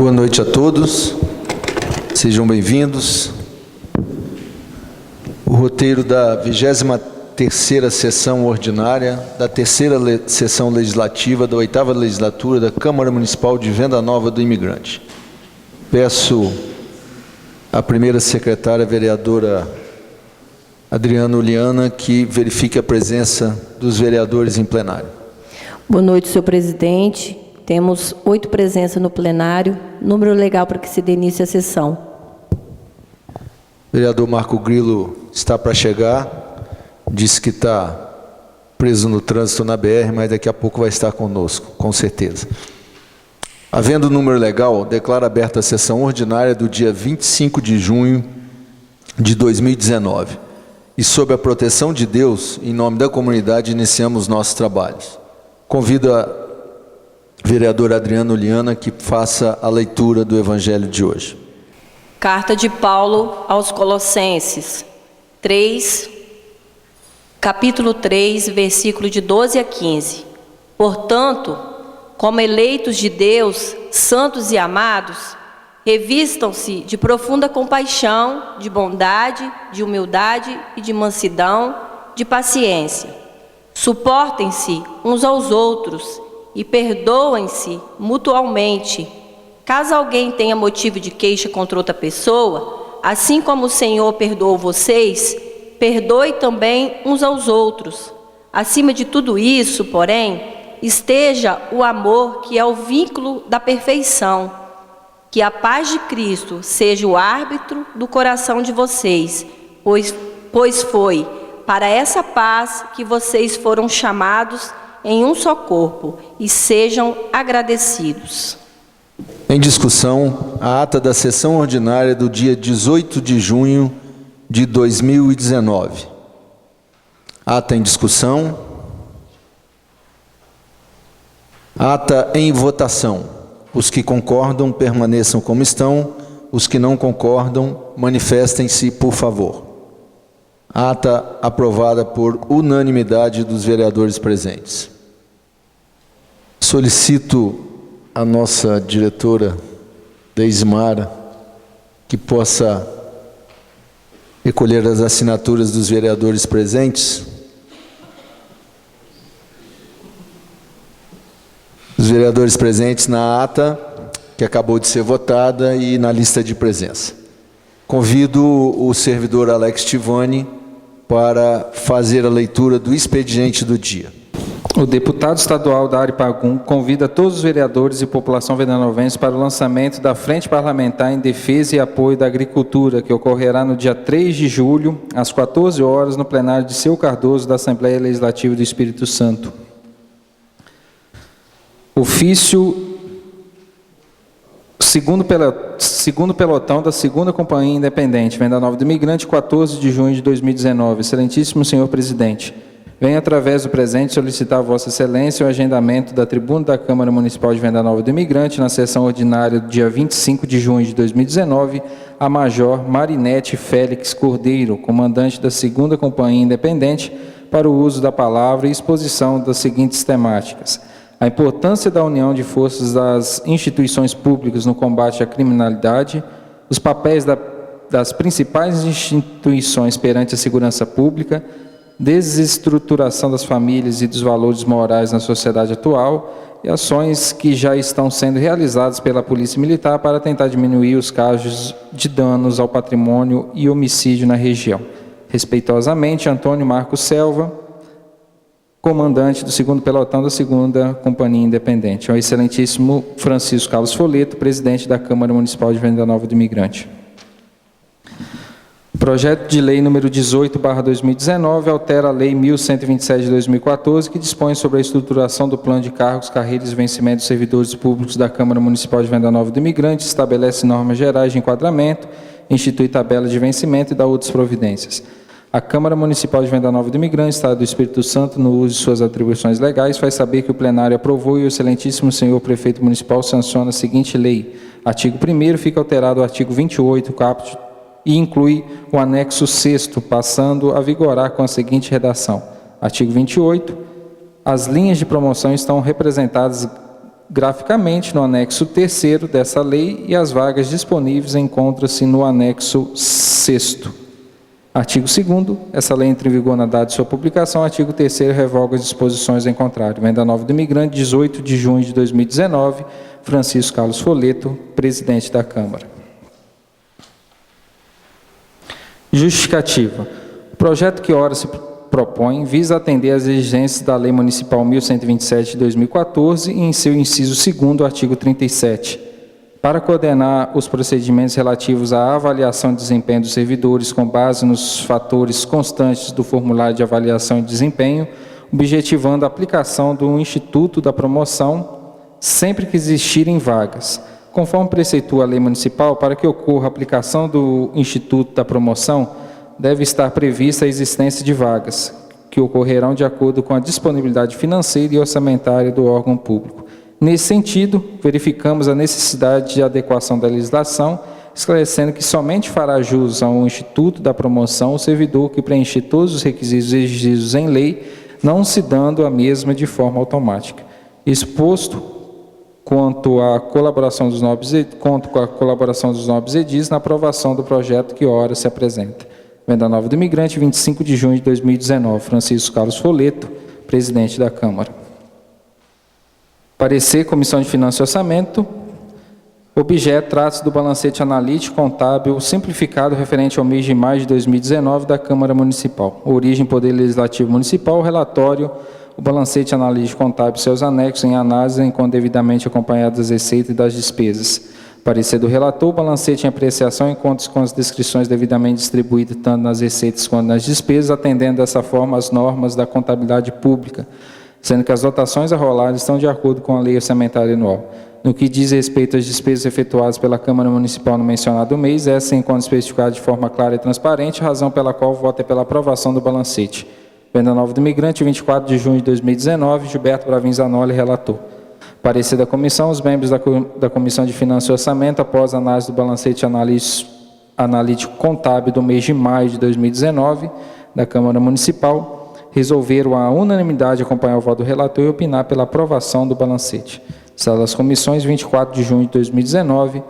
Boa noite a todos, sejam bem-vindos. O roteiro da 23ª sessão ordinária, da terceira sessão legislativa da 8ª legislatura da Câmara Municipal de Venda Nova do Imigrante. Peço à primeira secretária, vereadora Adriana Uliana, que verifique a presença dos vereadores em plenário. Boa noite, senhor presidente. Temos 8 presenças no plenário, número legal para que se dê início à sessão. O vereador Marco Grilo está para chegar, disse que está preso no trânsito na BR, mas daqui a pouco vai estar conosco, com certeza. Havendo o número legal, declaro aberta a sessão ordinária do dia 25 de junho de 2019. E sob a proteção de Deus, em nome da comunidade, iniciamos nossos trabalhos. Convido a vereadora Adriana Uliana que faça a leitura do Evangelho de hoje. Carta de Paulo aos Colossenses, capítulo 3, versículo de 12 a 15. Portanto, como eleitos de Deus, santos e amados, revistam-se de profunda compaixão, de bondade, de humildade e de mansidão, de paciência. Suportem-se uns aos outros e perdoem-se mutualmente. Caso alguém tenha motivo de queixa contra outra pessoa, assim como o Senhor perdoou vocês, perdoe também uns aos outros. Acima de tudo isso, porém, esteja o amor, que é o vínculo da perfeição. Que a paz de Cristo seja o árbitro do coração de vocês, pois foi para essa paz que vocês foram chamados em um só corpo, e sejam agradecidos. Em discussão, a ata da sessão ordinária do dia 18 de junho de 2019. Ata em discussão. Ata em votação. Os que concordam, permaneçam como estão. Os que não concordam, manifestem-se, por favor. Ata aprovada por unanimidade dos vereadores presentes. Solicito a nossa diretora, Deismara, que possa recolher as assinaturas dos vereadores presentes. Os vereadores presentes na ata que acabou de ser votada e na lista de presença. Convido o servidor Alex Tivani para fazer a leitura do expediente do dia. O deputado estadual da Aripagum convida todos os vereadores e população vendanovense para o lançamento da Frente Parlamentar em Defesa e Apoio da Agricultura, que ocorrerá no dia 3 de julho, às 14 horas, no plenário de Seu Cardoso, da Assembleia Legislativa do Espírito Santo. Ofício segundo pelotão da 2ª Companhia Independente, Venda Nova do Imigrante, 14 de junho de 2019. Excelentíssimo senhor presidente, venho através do presente solicitar a Vossa Excelência o agendamento da tribuna da Câmara Municipal de Venda Nova do Imigrante na sessão ordinária do dia 25 de junho de 2019, a Major Marinete Félix Cordeiro, comandante da 2ª Companhia Independente, para o uso da palavra e exposição das seguintes temáticas: a importância da união de forças das instituições públicas no combate à criminalidade, os papéis das principais instituições perante a segurança pública, desestruturação das famílias e dos valores morais na sociedade atual e ações que já estão sendo realizadas pela Polícia Militar para tentar diminuir os casos de danos ao patrimônio e homicídio na região. Respeitosamente, Antônio Marcos Selva, comandante do 2º pelotão da 2ª Companhia Independente. Ao excelentíssimo Francisco Carlos Foleto, presidente da Câmara Municipal de Venda Nova do Imigrante. Projeto de lei número 18/2019 altera a lei 1127 de 2014, que dispõe sobre a estruturação do plano de cargos, carreiras e vencimento dos servidores públicos da Câmara Municipal de Venda Nova do Imigrante, estabelece normas gerais de enquadramento, institui tabela de vencimento e dá outras providências. A Câmara Municipal de Venda Nova do Imigrante, Estado do Espírito Santo, no uso de suas atribuições legais, faz saber que o plenário aprovou e o excelentíssimo senhor prefeito municipal sanciona a seguinte lei. Artigo 1º, fica alterado o artigo 28, caput, e inclui o anexo 6º, passando a vigorar com a seguinte redação. Artigo 28. As linhas de promoção estão representadas graficamente no anexo 3º dessa lei e as vagas disponíveis encontram-se no anexo 6º. Artigo 2º, essa lei entra em vigor na data de sua publicação. Artigo 3º, revoga as disposições em contrário. Emenda nova do imigrante, 18 de junho de 2019, Francisco Carlos Folleto, presidente da Câmara. Justificativa. O projeto que ora se propõe visa atender às exigências da Lei Municipal 1127 de 2014 e em seu inciso 2º, artigo 37. Para coordenar os procedimentos relativos à avaliação de desempenho dos servidores com base nos fatores constantes do formulário de avaliação de desempenho, objetivando a aplicação do Instituto da Promoção sempre que existirem vagas. Conforme preceitua a lei municipal, para que ocorra a aplicação do Instituto da Promoção, deve estar prevista a existência de vagas, que ocorrerão de acordo com a disponibilidade financeira e orçamentária do órgão público. Nesse sentido, verificamos a necessidade de adequação da legislação, esclarecendo que somente fará jus ao Instituto da Promoção o servidor que preencher todos os requisitos exigidos em lei, não se dando a mesma de forma automática. Exposto quanto à colaboração dos nobres edis na aprovação do projeto que ora se apresenta. Emenda nova do imigrante, 25 de junho de 2019, Francisco Carlos Folleto, presidente da Câmara. Parecer, Comissão de Finanças e Orçamento. Objeto, trata-se do balancete analítico contábil simplificado referente ao mês de maio de 2019 da Câmara Municipal. Origem, Poder Legislativo Municipal, relatório, o balancete analítico contábil e seus anexos em análise, enquanto devidamente acompanhado das receitas e das despesas. Parecer do relator, o balancete em apreciação encontra-se com as descrições devidamente distribuídas tanto nas receitas quanto nas despesas, atendendo dessa forma às normas da contabilidade pública, sendo que as dotações a rolar estão de acordo com a lei orçamentária anual. No que diz respeito às despesas efetuadas pela Câmara Municipal no mencionado mês, essa encontra especificada de forma clara e transparente, razão pela qual voto é pela aprovação do balancete. Emenda nova do imigrante, 24 de junho de 2019, Gilberto Bravin Zanoli, relator. Parecer da comissão, os membros da Comissão de Finanças e Orçamento, após a análise do balancete analítico contábil do mês de maio de 2019 da Câmara Municipal, resolveram a unanimidade acompanhar o voto do relator e opinar pela aprovação do balancete. Sala das comissões, 24 de junho de 2019,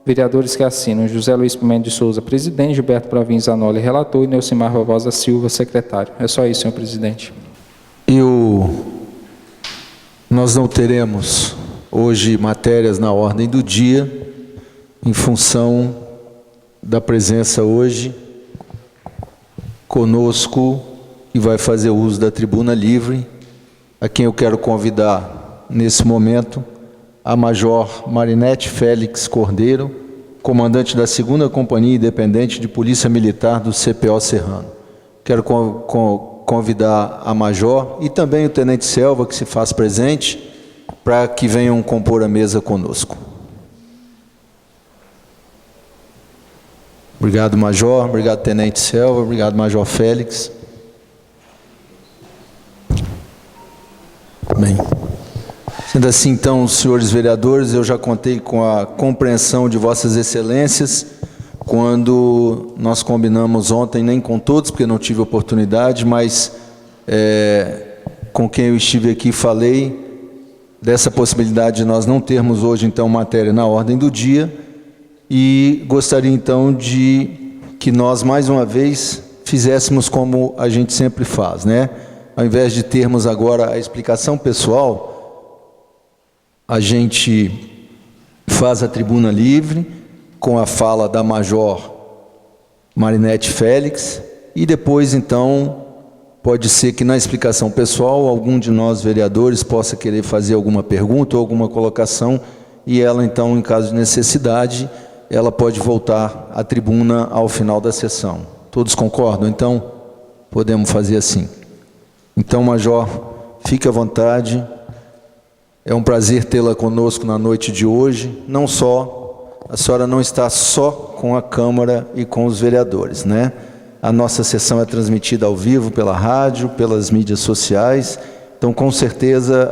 vereadores que assinam: José Luiz Pimenta de Souza, presidente; Gilberto Bravin Zanoli, relator; e Neucimar Barbosa Silva, secretário. É só isso, senhor presidente. Nós não teremos hoje matérias na ordem do dia, em função da presença hoje conosco, que vai fazer uso da tribuna livre, a quem eu quero convidar nesse momento, a Major Marinete Félix Cordeiro, comandante da 2ª Companhia Independente de Polícia Militar do CPO Serrano. Quero convidar a Major e também o Tenente Selva, que se faz presente, para que venham compor a mesa conosco. Obrigado, Major. Obrigado, Tenente Selva. Obrigado, Major Félix. Bem, sendo assim, então, senhores vereadores, eu já contei com a compreensão de vossas excelências quando nós combinamos ontem, nem com todos, porque não tive oportunidade, mas com quem eu estive aqui falei dessa possibilidade de nós não termos hoje, então, matéria na ordem do dia, e gostaria, então, de que nós, mais uma vez, fizéssemos como a gente sempre faz, né? Ao invés de termos agora a explicação pessoal, a gente faz a tribuna livre, com a fala da Major Marinete Félix, e depois, então, pode ser que na explicação pessoal, algum de nós vereadores possa querer fazer alguma pergunta ou alguma colocação, e ela, então, em caso de necessidade, ela pode voltar à tribuna ao final da sessão. Todos concordam? Então, podemos fazer assim. Então, Major, fique à vontade. É um prazer tê-la conosco na noite de hoje. Não só, a senhora não está só com a Câmara e com os vereadores, né? A nossa sessão é transmitida ao vivo pela rádio, pelas mídias sociais. Então, com certeza,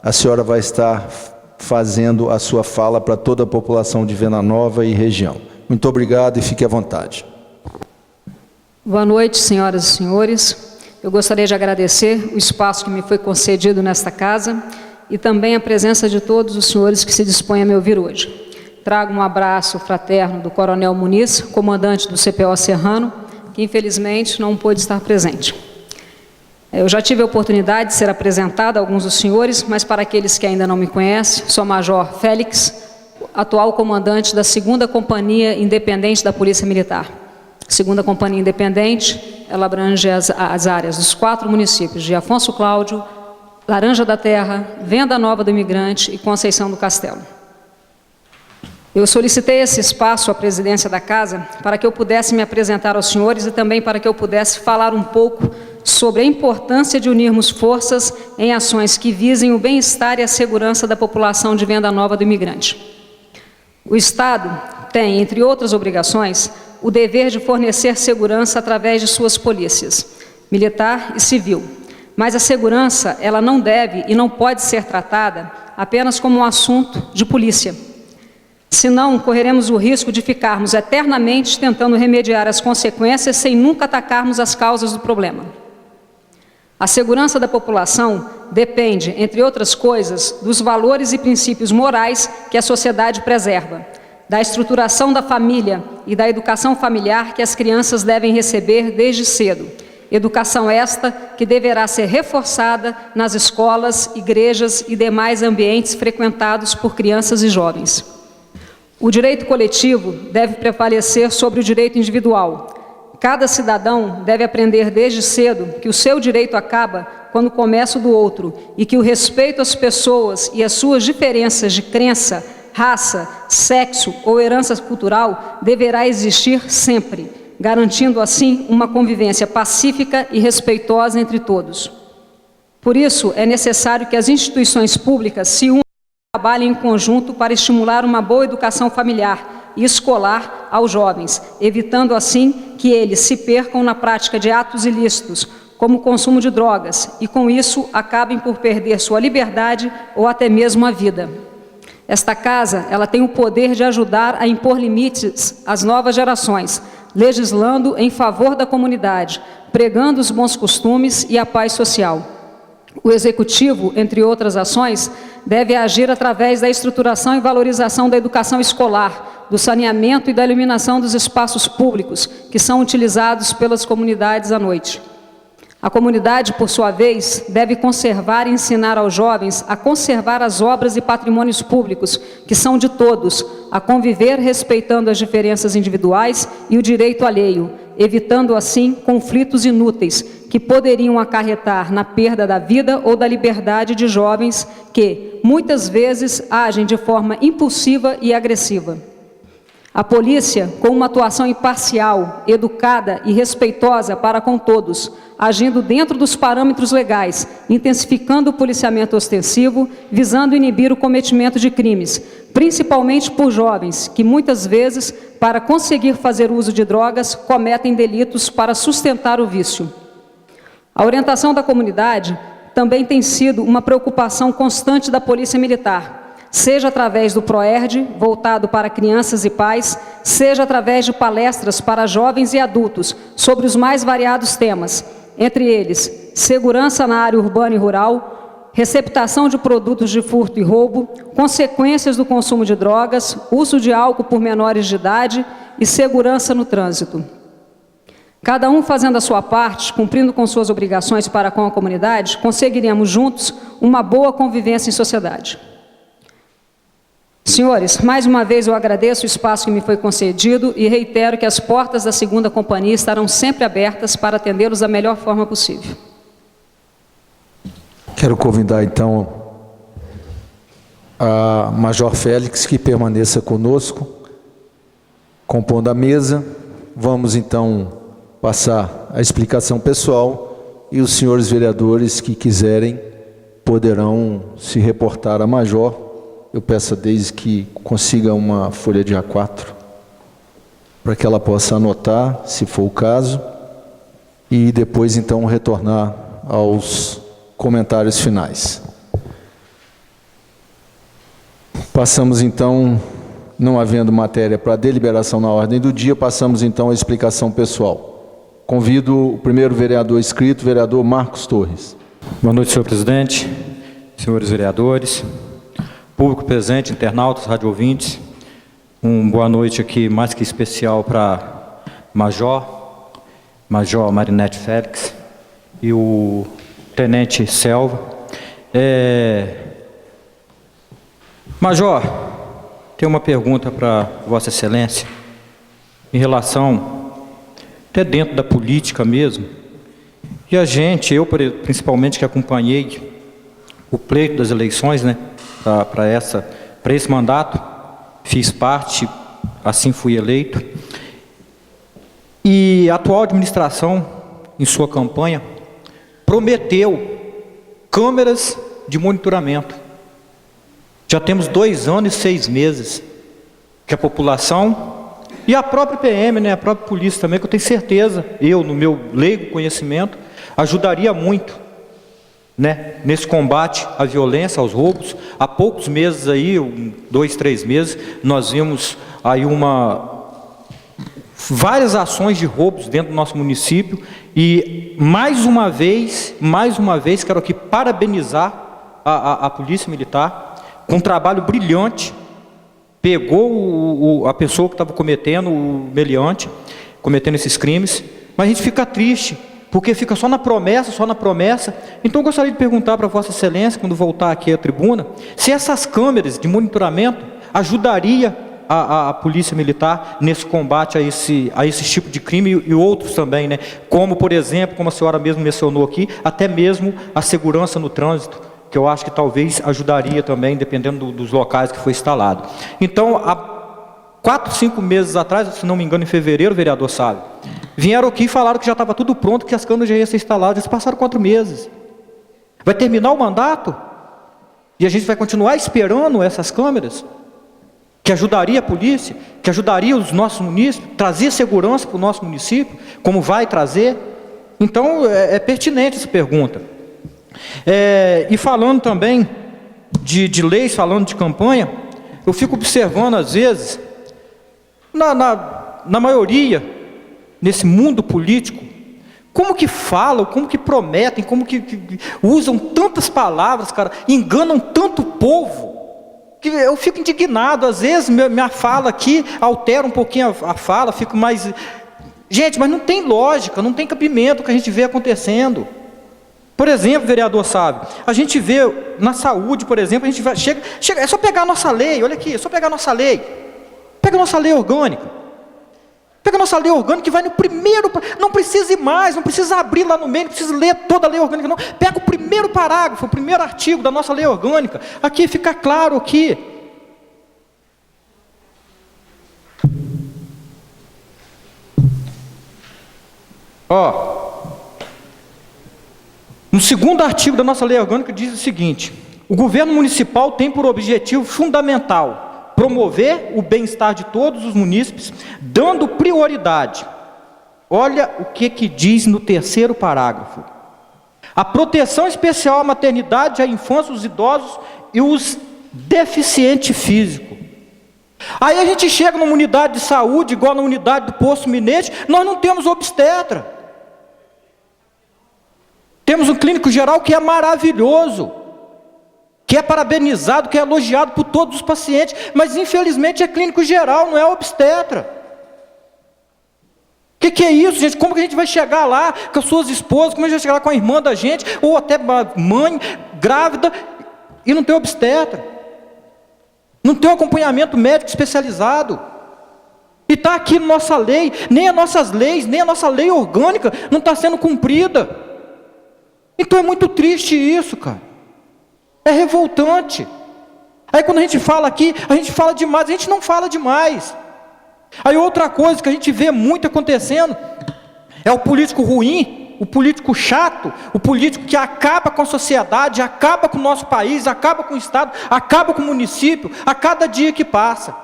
a senhora vai estar fazendo a sua fala para toda a população de Venda Nova e região. Muito obrigado e fique à vontade. Boa noite, senhoras e senhores. Eu gostaria de agradecer o espaço que me foi concedido nesta casa e também a presença de todos os senhores que se dispõem a me ouvir hoje. Trago um abraço fraterno do Coronel Muniz, comandante do CPO Serrano, que infelizmente não pôde estar presente. Eu já tive a oportunidade de ser apresentado a alguns dos senhores, mas para aqueles que ainda não me conhecem, sou Major Félix, atual comandante da 2ª Companhia Independente da Polícia Militar. A 2ª Companhia Independente, ela abrange as áreas dos 4 municípios de Afonso Cláudio, Laranja da Terra, Venda Nova do Imigrante e Conceição do Castelo. Eu solicitei esse espaço à presidência da Casa para que eu pudesse me apresentar aos senhores e também para que eu pudesse falar um pouco sobre a importância de unirmos forças em ações que visem o bem-estar e a segurança da população de Venda Nova do Imigrante. O Estado tem, entre outras obrigações, o dever de fornecer segurança através de suas polícias, militar e civil. Mas a segurança, ela não deve e não pode ser tratada apenas como um assunto de polícia. Senão, correremos o risco de ficarmos eternamente tentando remediar as consequências sem nunca atacarmos as causas do problema. A segurança da população depende, entre outras coisas, dos valores e princípios morais que a sociedade preserva, da estruturação da família e da educação familiar que as crianças devem receber desde cedo. Educação esta que deverá ser reforçada nas escolas, igrejas e demais ambientes frequentados por crianças e jovens. O direito coletivo deve prevalecer sobre o direito individual. Cada cidadão deve aprender desde cedo que o seu direito acaba quando começa o do outro e que o respeito às pessoas e às suas diferenças de crença, raça, sexo ou herança cultural deverá existir sempre, garantindo assim uma convivência pacífica e respeitosa entre todos. Por isso, é necessário que as instituições públicas se unam e trabalhem em conjunto para estimular uma boa educação familiar e escolar aos jovens, evitando assim que eles se percam na prática de atos ilícitos, como o consumo de drogas, e com isso acabem por perder sua liberdade ou até mesmo a vida. Esta Casa, ela tem o poder de ajudar a impor limites às novas gerações, legislando em favor da comunidade, pregando os bons costumes e a paz social. O Executivo, entre outras ações, deve agir através da estruturação e valorização da educação escolar, do saneamento e da iluminação dos espaços públicos, que são utilizados pelas comunidades à noite. A comunidade, por sua vez, deve conservar e ensinar aos jovens a conservar as obras e patrimônios públicos, que são de todos, a conviver respeitando as diferenças individuais e o direito alheio, evitando assim conflitos inúteis que poderiam acarretar na perda da vida ou da liberdade de jovens que, muitas vezes, agem de forma impulsiva e agressiva. A polícia, com uma atuação imparcial, educada e respeitosa para com todos, agindo dentro dos parâmetros legais, intensificando o policiamento ostensivo, visando inibir o cometimento de crimes, principalmente por jovens, que muitas vezes, para conseguir fazer uso de drogas, cometem delitos para sustentar o vício. A orientação da comunidade também tem sido uma preocupação constante da Polícia Militar, seja através do PROERD, voltado para crianças e pais, seja através de palestras para jovens e adultos sobre os mais variados temas, entre eles, segurança na área urbana e rural, receptação de produtos de furto e roubo, consequências do consumo de drogas, uso de álcool por menores de idade e segurança no trânsito. Cada um fazendo a sua parte, cumprindo com suas obrigações para com a comunidade, conseguiremos juntos uma boa convivência em sociedade. Senhores, mais uma vez eu agradeço o espaço que me foi concedido e reitero que as portas da 2ª Companhia estarão sempre abertas para atendê-los da melhor forma possível. Quero convidar então a Major Félix que permaneça conosco, compondo a mesa. Vamos então passar a explicação pessoal e os senhores vereadores que quiserem poderão se reportar à Major. Eu peço a Deise que consiga uma folha de A4 para que ela possa anotar, se for o caso, e depois então retornar aos comentários finais. Passamos então, não havendo matéria para deliberação na ordem do dia, passamos então à explicação pessoal. Convido o primeiro vereador inscrito, vereador Marcos Torres. Boa noite, senhor presidente, senhores vereadores, público presente, internautas, rádio ouvintes, boa noite aqui mais que especial para Major Marinete Félix e o Tenente Selva. Major, tenho uma pergunta para Vossa Excelência, em relação, até dentro da política mesmo, e a gente, eu principalmente que acompanhei o pleito das eleições, né, para esse mandato, fiz parte, assim fui eleito, e a atual administração, em sua campanha, prometeu câmeras de monitoramento. Já temos 2 anos e 6 meses que a população e a própria PM, né, a própria polícia também, que eu tenho certeza, eu, no meu leigo conhecimento, ajudaria muito, né, nesse combate à violência, aos roubos. Há poucos meses aí, 2, 3 meses, nós vimos aí várias ações de roubos dentro do nosso município, e mais uma vez quero aqui parabenizar a Polícia Militar, com um trabalho brilhante. Pegou a pessoa que estava cometendo, o meliante, cometendo esses crimes, mas a gente fica triste, porque fica só na promessa. Então eu gostaria de perguntar para Vossa Excelência, quando voltar aqui à tribuna, se essas câmeras de monitoramento ajudaria a Polícia Militar nesse combate a esse tipo de crime e outros também, né? Como, por exemplo, como a senhora mesmo mencionou aqui, até mesmo a segurança no trânsito, que eu acho que talvez ajudaria também, dependendo dos locais que foi instalado. Então, há 4, 5 meses atrás, se não me engano, em fevereiro, vereador Sábio, vieram aqui e falaram que já estava tudo pronto, que as câmeras já iam ser instaladas. Eles passaram 4 meses. Vai terminar o mandato? E a gente vai continuar esperando essas câmeras? Que ajudaria a polícia, que ajudaria os nossos munícipes, trazia segurança para o nosso município, como vai trazer? Então, é pertinente essa pergunta. E falando também de leis, falando de campanha, eu fico observando às vezes, na maioria, nesse mundo político, como que falam, como que prometem, como que usam tantas palavras, cara, enganam tanto o povo, que eu fico indignado. Às vezes minha fala aqui altera um pouquinho a fala, fico mais... Gente, mas não tem lógica, não tem cabimento o que a gente vê acontecendo. Por exemplo, vereador Sábio, a gente vê na saúde, por exemplo, a gente chega, é só pegar a nossa lei, olha aqui, é só pegar a nossa lei. Pega a nossa lei orgânica. Pega a nossa lei orgânica que vai no primeiro, não precisa ir mais, não precisa abrir lá no meio, não precisa ler toda a lei orgânica, não. Pega o primeiro parágrafo, o primeiro artigo da nossa lei orgânica. Aqui fica claro aqui. No segundo artigo da nossa lei orgânica diz o seguinte: o governo municipal tem por objetivo fundamental promover o bem-estar de todos os munícipes, dando prioridade. Olha o que diz no terceiro parágrafo: a proteção especial à maternidade, à infância, aos idosos e os deficientes físicos. Aí a gente chega numa unidade de saúde, igual na unidade do Poço Minete, nós não temos obstetra. Temos um clínico geral que é maravilhoso, que é parabenizado, que é elogiado por todos os pacientes, mas infelizmente é clínico geral, não é obstetra. O que é isso, gente? Como que a gente vai chegar lá com as suas esposas, como a gente vai chegar lá com a irmã da gente, ou até mãe grávida, e não tem obstetra? Não tem um acompanhamento médico especializado? E está aqui na nossa lei, nem as nossas leis, nem a nossa lei orgânica não está sendo cumprida. Então é muito triste isso, cara. É revoltante. Aí quando a gente fala aqui, a gente fala demais, a gente não fala demais. Aí outra coisa que a gente vê muito acontecendo é o político ruim, o político chato, o político que acaba com a sociedade, acaba com o nosso país, acaba com o estado, acaba com o município, a cada dia que passa.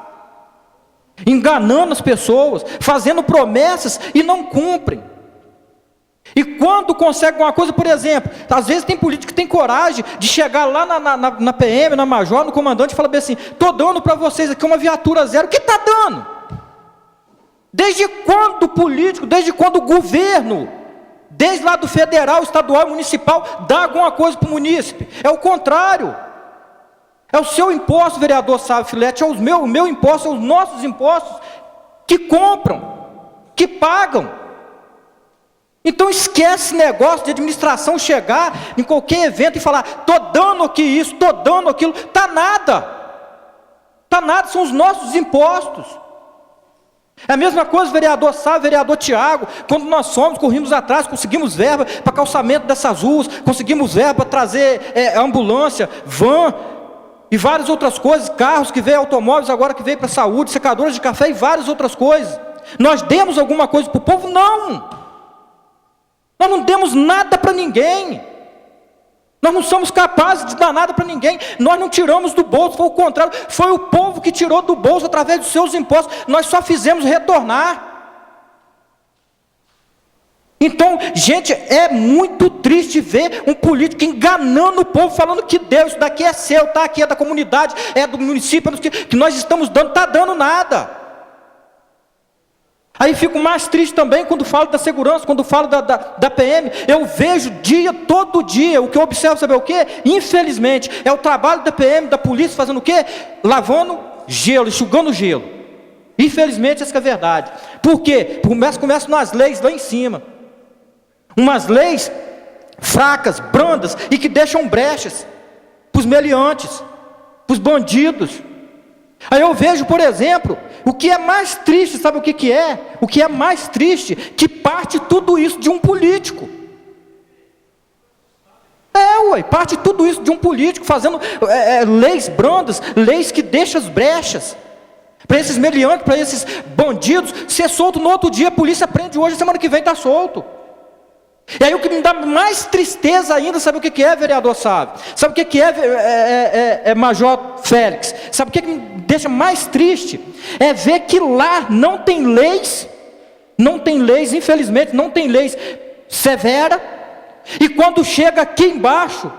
Enganando as pessoas, fazendo promessas e não cumprem. E quando consegue alguma coisa, por exemplo, às vezes tem político que tem coragem de chegar lá na PM, na Major, no comandante e falar bem assim: estou dando para vocês aqui uma viatura zero. O que está dando? Desde quando o político, desde quando o governo desde lá do federal, estadual e municipal, dar alguma coisa para o munícipe. É o contrário. É o seu imposto, vereador Sávio Filete, é o meu imposto, são os nossos impostos que compram, que pagam. Então esquece esse negócio de administração chegar em qualquer evento e falar, estou dando aqui isso, estou dando aquilo. Está nada. Está nada, são os nossos impostos. É a mesma coisa, vereador Sávio, vereador Tiago, quando nós corrimos atrás, conseguimos verba para calçamento dessas ruas, conseguimos verba para trazer ambulância, van e várias outras coisas, carros que veio, automóveis agora que veio para a saúde, secadoras de café e várias outras coisas. Nós demos alguma coisa para o povo? Não! Nós não demos nada para ninguém. Nós não somos capazes de dar nada para ninguém. Nós não tiramos do bolso, foi o contrário. Foi o povo que tirou do bolso através dos seus impostos. Nós só fizemos retornar. Então, gente, é muito triste ver um político enganando o povo, falando que Deus, isso daqui é seu, tá? Aqui é da comunidade, é do município, que nós estamos dando, está dando nada. Aí fico mais triste também quando falo da segurança, quando falo da PM. Eu vejo todo dia, o que eu observo, sabe o quê? Infelizmente, é o trabalho da PM, da polícia, fazendo o quê? Lavando gelo, enxugando gelo. Infelizmente, essa é a verdade. Por quê? Começa nas leis lá em cima. Umas leis fracas, brandas, e que deixam brechas para os meliantes, para os bandidos. Aí eu vejo, por exemplo, o que é mais triste, sabe o que é? O que é mais triste, que parte tudo isso de um político. Parte tudo isso de um político, fazendo leis brandas, leis que deixam as brechas, para esses meliantes, para esses bandidos, ser solto no outro dia, a polícia prende hoje, semana que vem está solto. E aí o que me dá mais tristeza ainda, sabe o que é, vereador Sávio? Sabe o que é Major Félix? Sabe o que me deixa mais triste? É ver que lá não tem leis, infelizmente, não tem leis severas, e quando chega aqui embaixo,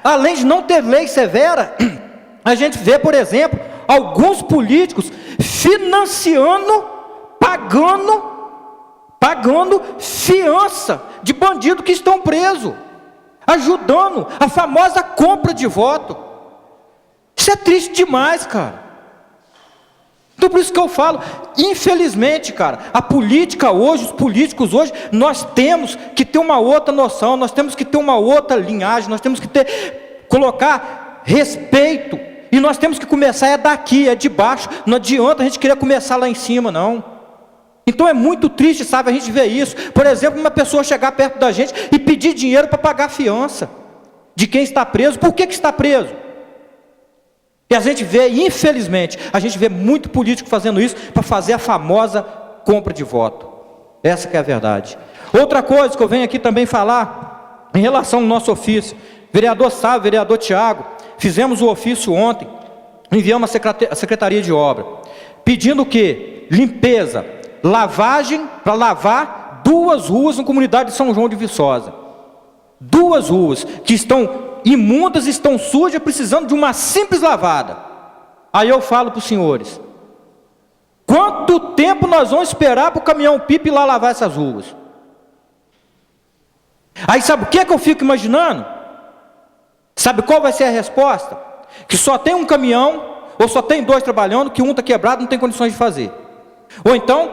além de não ter lei severa, a gente vê, por exemplo, alguns políticos financiando, pagando fiança de bandido que estão presos, ajudando a famosa compra de voto. Isso é triste demais, cara. Então por isso que eu falo, infelizmente, cara, a política hoje, os políticos hoje, nós temos que ter uma outra noção, nós temos que ter uma outra linhagem, nós temos que colocar respeito, e nós temos que começar daqui, de baixo. Não adianta a gente querer começar lá em cima, não. Então é muito triste, sabe, a gente ver isso. Por exemplo, uma pessoa chegar perto da gente e pedir dinheiro para pagar a fiança de quem está preso. Por que está preso? E a gente vê, infelizmente, a gente vê muito político fazendo isso para fazer a famosa compra de voto. Essa que é a verdade. Outra coisa que eu venho aqui também falar, em relação ao nosso ofício, vereador Sávio, vereador Tiago, fizemos o ofício ontem, enviamos à Secretaria de Obra, pedindo o quê? Limpeza, lavagem, para lavar 2 ruas na comunidade de São João de Viçosa. 2 ruas que estão imundas, estão sujas, precisando de uma simples lavada. Aí eu falo para os senhores, quanto tempo nós vamos esperar para o caminhão-pipa ir lá lavar essas ruas? Aí sabe o que eu fico imaginando? Sabe qual vai ser a resposta? Que só tem um caminhão, ou só tem 2 trabalhando, que um está quebrado, não tem condições de fazer. Ou então,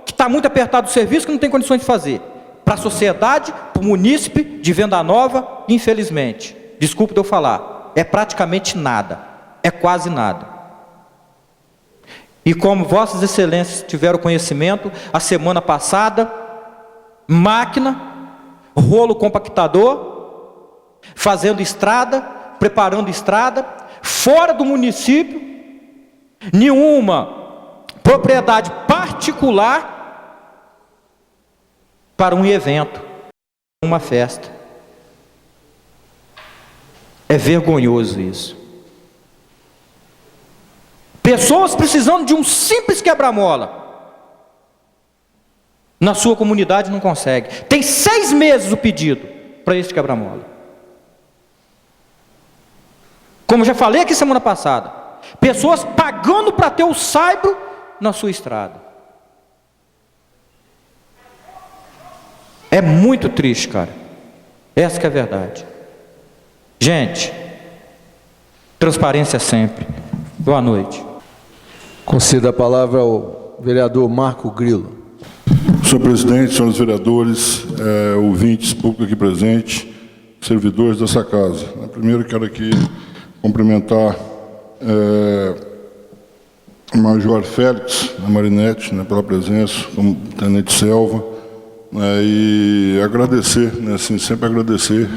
que está muito apertado o serviço, que não tem condições de fazer. Para a sociedade, para o munícipe de Venda Nova, infelizmente, desculpe de eu falar, é praticamente nada, é quase nada. E como vossas excelências tiveram conhecimento, a semana passada, máquina, rolo compactador, fazendo estrada, preparando estrada, fora do município, nenhuma propriedade particular, para um evento, uma festa. É vergonhoso isso. Pessoas precisando de um simples quebra-mola, na sua comunidade não consegue. Tem 6 meses o pedido para esse quebra-mola. Como já falei aqui semana passada, pessoas pagando para ter o saibro na sua estrada. É muito triste, cara. Essa que é a verdade. Gente, transparência sempre. Boa noite. Conceda a palavra ao vereador Marco Grilo. Senhor presidente, senhores vereadores, ouvintes, público aqui presente, servidores dessa casa. Primeiro quero aqui cumprimentar o Major Félix Marinete, pela presença, como tenente Selva, e agradecer, assim, sempre agradecer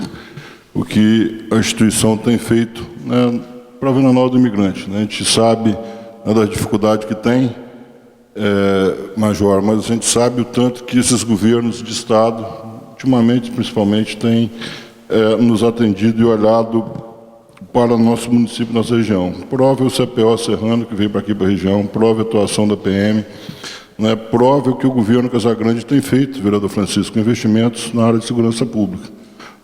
o que a instituição tem feito para a Vila Nova do Imigrante. A gente sabe da dificuldade que tem, Major, mas a gente sabe o tanto que esses governos de Estado, ultimamente, principalmente, têm nos atendido e olhado para o nosso município, nossa região. Prove o CPO Serrano, que veio para aqui para a região, prove a atuação da PM, prove o que o governo Casagrande tem feito, vereador Francisco, investimentos na área de segurança pública.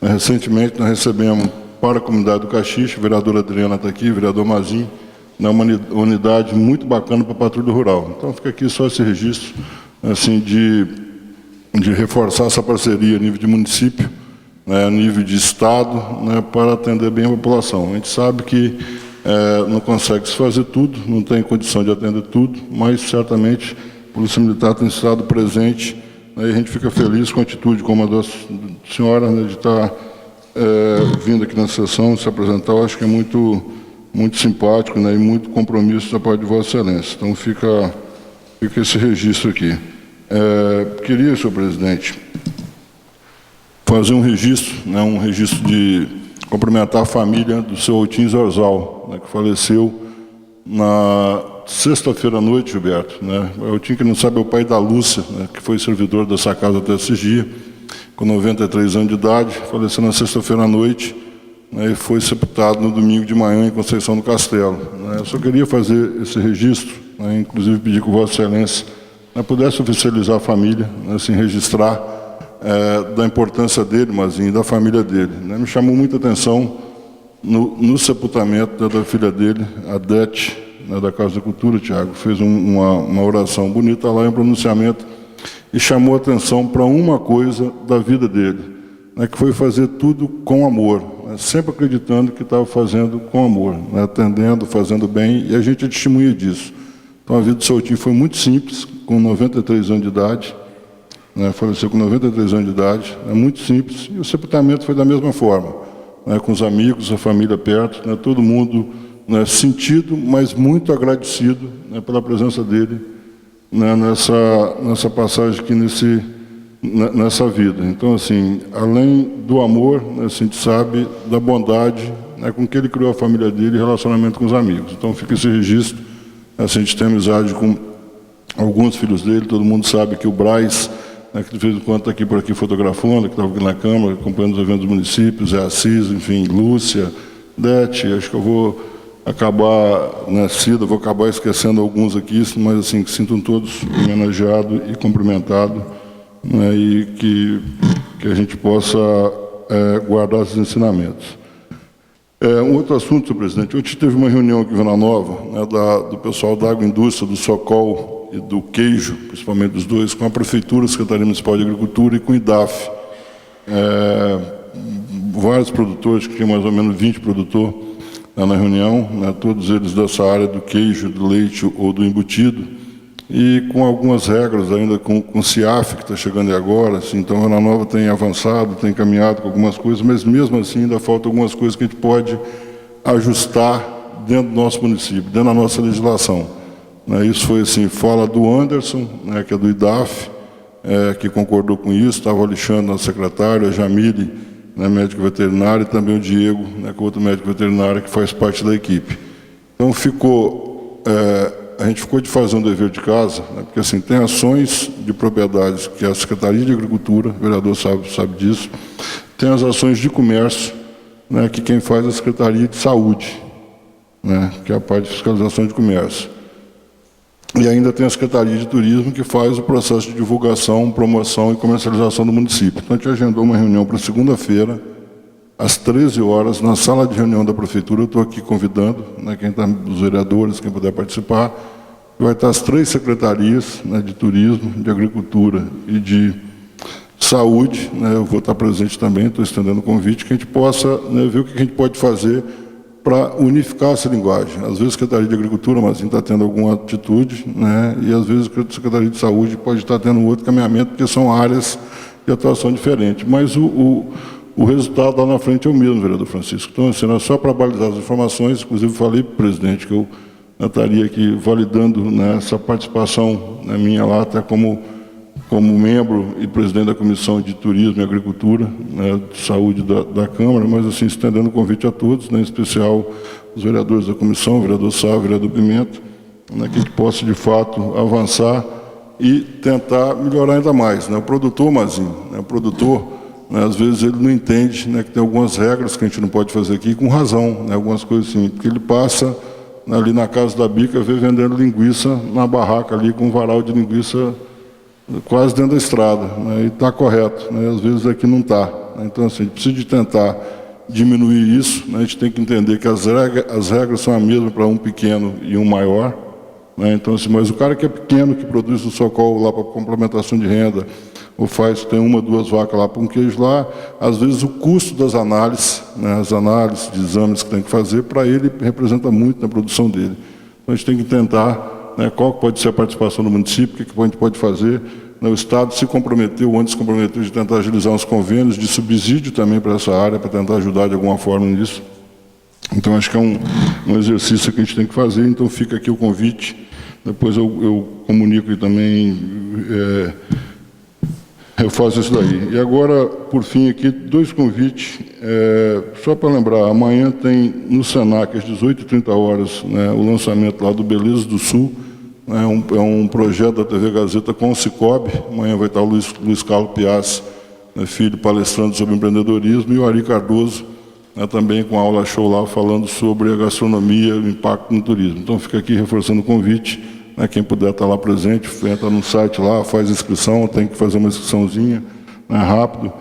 Recentemente, nós recebemos para a comunidade do Caxixe, a vereadora Adriana está aqui, o vereador Mazinho, uma unidade muito bacana para a patrulha rural. Então, fica aqui só esse registro, assim, de reforçar essa parceria a nível de município, a nível de Estado, para atender bem a população. A gente sabe que não consegue se fazer tudo, não tem condição de atender tudo, mas certamente a Polícia Militar tem estado presente, e a gente fica feliz com a atitude como a da senhora, de estar vindo aqui na sessão, se apresentar. Eu acho que é muito simpático, e muito compromisso da parte de Vossa Excelência. Então fica esse registro aqui. Queria, senhor presidente, fazer um registro de cumprimentar a família do seu Altim Zorzal, que faleceu na sexta-feira à noite, Gilberto. O Altim, que não sabe, é o pai da Lúcia, que foi servidor dessa casa até esses dias, com 93 anos de idade, faleceu na sexta-feira à noite, e foi sepultado no domingo de manhã em Conceição do Castelo. Eu só queria fazer esse registro, inclusive pedir que Vossa Excelência pudesse oficializar a família, assim, registrar da importância dele, Mazinho, da família dele. Me chamou muita atenção no sepultamento da filha dele, a Dete, da Casa da Cultura, Tiago, fez uma oração bonita lá em pronunciamento e chamou atenção para uma coisa da vida dele, que foi fazer tudo com amor, sempre acreditando que estava fazendo com amor, atendendo, fazendo bem, e a gente é testemunha disso. Então a vida do seu Altim foi muito simples, com 93 anos de idade, faleceu com 93 anos de idade, muito simples, e o sepultamento foi da mesma forma, com os amigos, a família perto, todo mundo sentido, mas muito agradecido pela presença dele nessa passagem aqui, nessa vida. Então, assim, além do amor, a gente sabe da bondade com que ele criou a família dele e relacionamento com os amigos. Então, fica esse registro. A gente tem amizade com alguns filhos dele, todo mundo sabe que o Braz, que de vez em quando está aqui por aqui fotografando, que estava aqui na Câmara, acompanhando os eventos dos municípios, Assis, enfim, Lúcia, Dete, acho que eu vou acabar, Cida, vou acabar esquecendo alguns aqui, mas assim, que sintam todos homenageados e cumprimentado, e que a gente possa guardar esses ensinamentos. Um outro assunto, senhor presidente, ontem teve uma reunião aqui em Vila Nova, do pessoal da Agroindústria, do Socol e do Queijo, principalmente dos dois, com a Prefeitura, a Secretaria Municipal de Agricultura e com o IDAF. Vários produtores, que tinham mais ou menos 20 produtores na reunião, todos eles dessa área do queijo, do leite ou do embutido, e com algumas regras ainda com o CIAF, que está chegando agora, assim, então a Vila Nova tem avançado, tem caminhado com algumas coisas, mas mesmo assim ainda faltam algumas coisas que a gente pode ajustar dentro do nosso município, dentro da nossa legislação. Isso foi assim, fala do Anderson, que é do IDAF, que concordou com isso, estava o Alexandre, nosso secretário, a Jamile, médico veterinário, e também o Diego, que é outro médico veterinário que faz parte da equipe. Então a gente ficou de fazer um dever de casa, porque assim, tem ações de propriedades que a Secretaria de Agricultura, o vereador sabe disso, tem as ações de comércio, que quem faz é a Secretaria de Saúde, que é a parte de fiscalização de comércio. E ainda tem a Secretaria de Turismo, que faz o processo de divulgação, promoção e comercialização do município. Então, a gente agendou uma reunião para segunda-feira, às 13 horas, na sala de reunião da Prefeitura. Eu estou aqui convidando, os vereadores, quem puder participar. Vai estar as três secretarias, de Turismo, de Agricultura e de saúde, né, eu vou estar presente também, estou estendendo o convite, que a gente possa, né, ver o que a gente pode fazer para unificar essa linguagem. Às vezes a Secretaria de Agricultura, mas está tendo alguma atitude, né, e às vezes a Secretaria de Saúde pode estar tendo outro caminhamento, porque são áreas de atuação diferentes. Mas o resultado lá na frente é o mesmo, vereador Francisco. Então, assim, só para balizar as informações, inclusive falei para o presidente que eu estaria aqui validando, né, essa participação, né, minha lá, até como membro e presidente da Comissão de Turismo e Agricultura, né, de Saúde da Câmara, mas assim, estendendo o convite a todos, né, em especial os vereadores da comissão, o vereador Sá, o vereador Pimenta, né, que a gente possa, de fato, avançar e tentar melhorar ainda mais. Né. O produtor, Mazinho, né, o produtor, né, às vezes ele não entende, né, que tem algumas regras que a gente não pode fazer aqui, com razão, né, algumas coisas assim, porque ele passa ali na Casa da Bica, vê vendendo linguiça na barraca ali, com um varal de linguiça quase dentro da estrada, né, e está correto, né, às vezes aqui não está. Né, então, assim, a gente precisa de tentar diminuir isso, né, a gente tem que entender que as regras são as mesmas para um pequeno e um maior, né, então, assim, mas o cara que é pequeno, que produz o socorro lá para complementação de renda, ou tem 1 ou 2 vacas lá para um queijo lá, às vezes o custo das análises, né, as análises de exames que tem que fazer, para ele representa muito na produção dele. Então a gente tem que tentar, né, qual pode ser a participação do município, o que a gente pode fazer. Né, o Estado se comprometeu, antes se comprometeu de tentar agilizar uns convênios de subsídio também para essa área, para tentar ajudar de alguma forma nisso. Então acho que é um exercício que a gente tem que fazer, então fica aqui o convite, depois eu comunico e também... eu faço isso daí. E agora, por fim, aqui, 2 convites. Só para lembrar, amanhã tem no Senac, às 18h30, né, o lançamento lá do Beleza do Sul. Né, é um projeto da TV Gazeta com o Cicobi. Amanhã vai estar o Luiz Carlos Piassi, né, filho, palestrando sobre empreendedorismo, e o Ari Cardoso, né, também com aula show lá, falando sobre a gastronomia e o impacto no turismo. Então, fica aqui reforçando o convite. Quem puder estar lá presente, entra no site lá, faz inscrição, tem que fazer uma inscriçãozinha, né, rápido,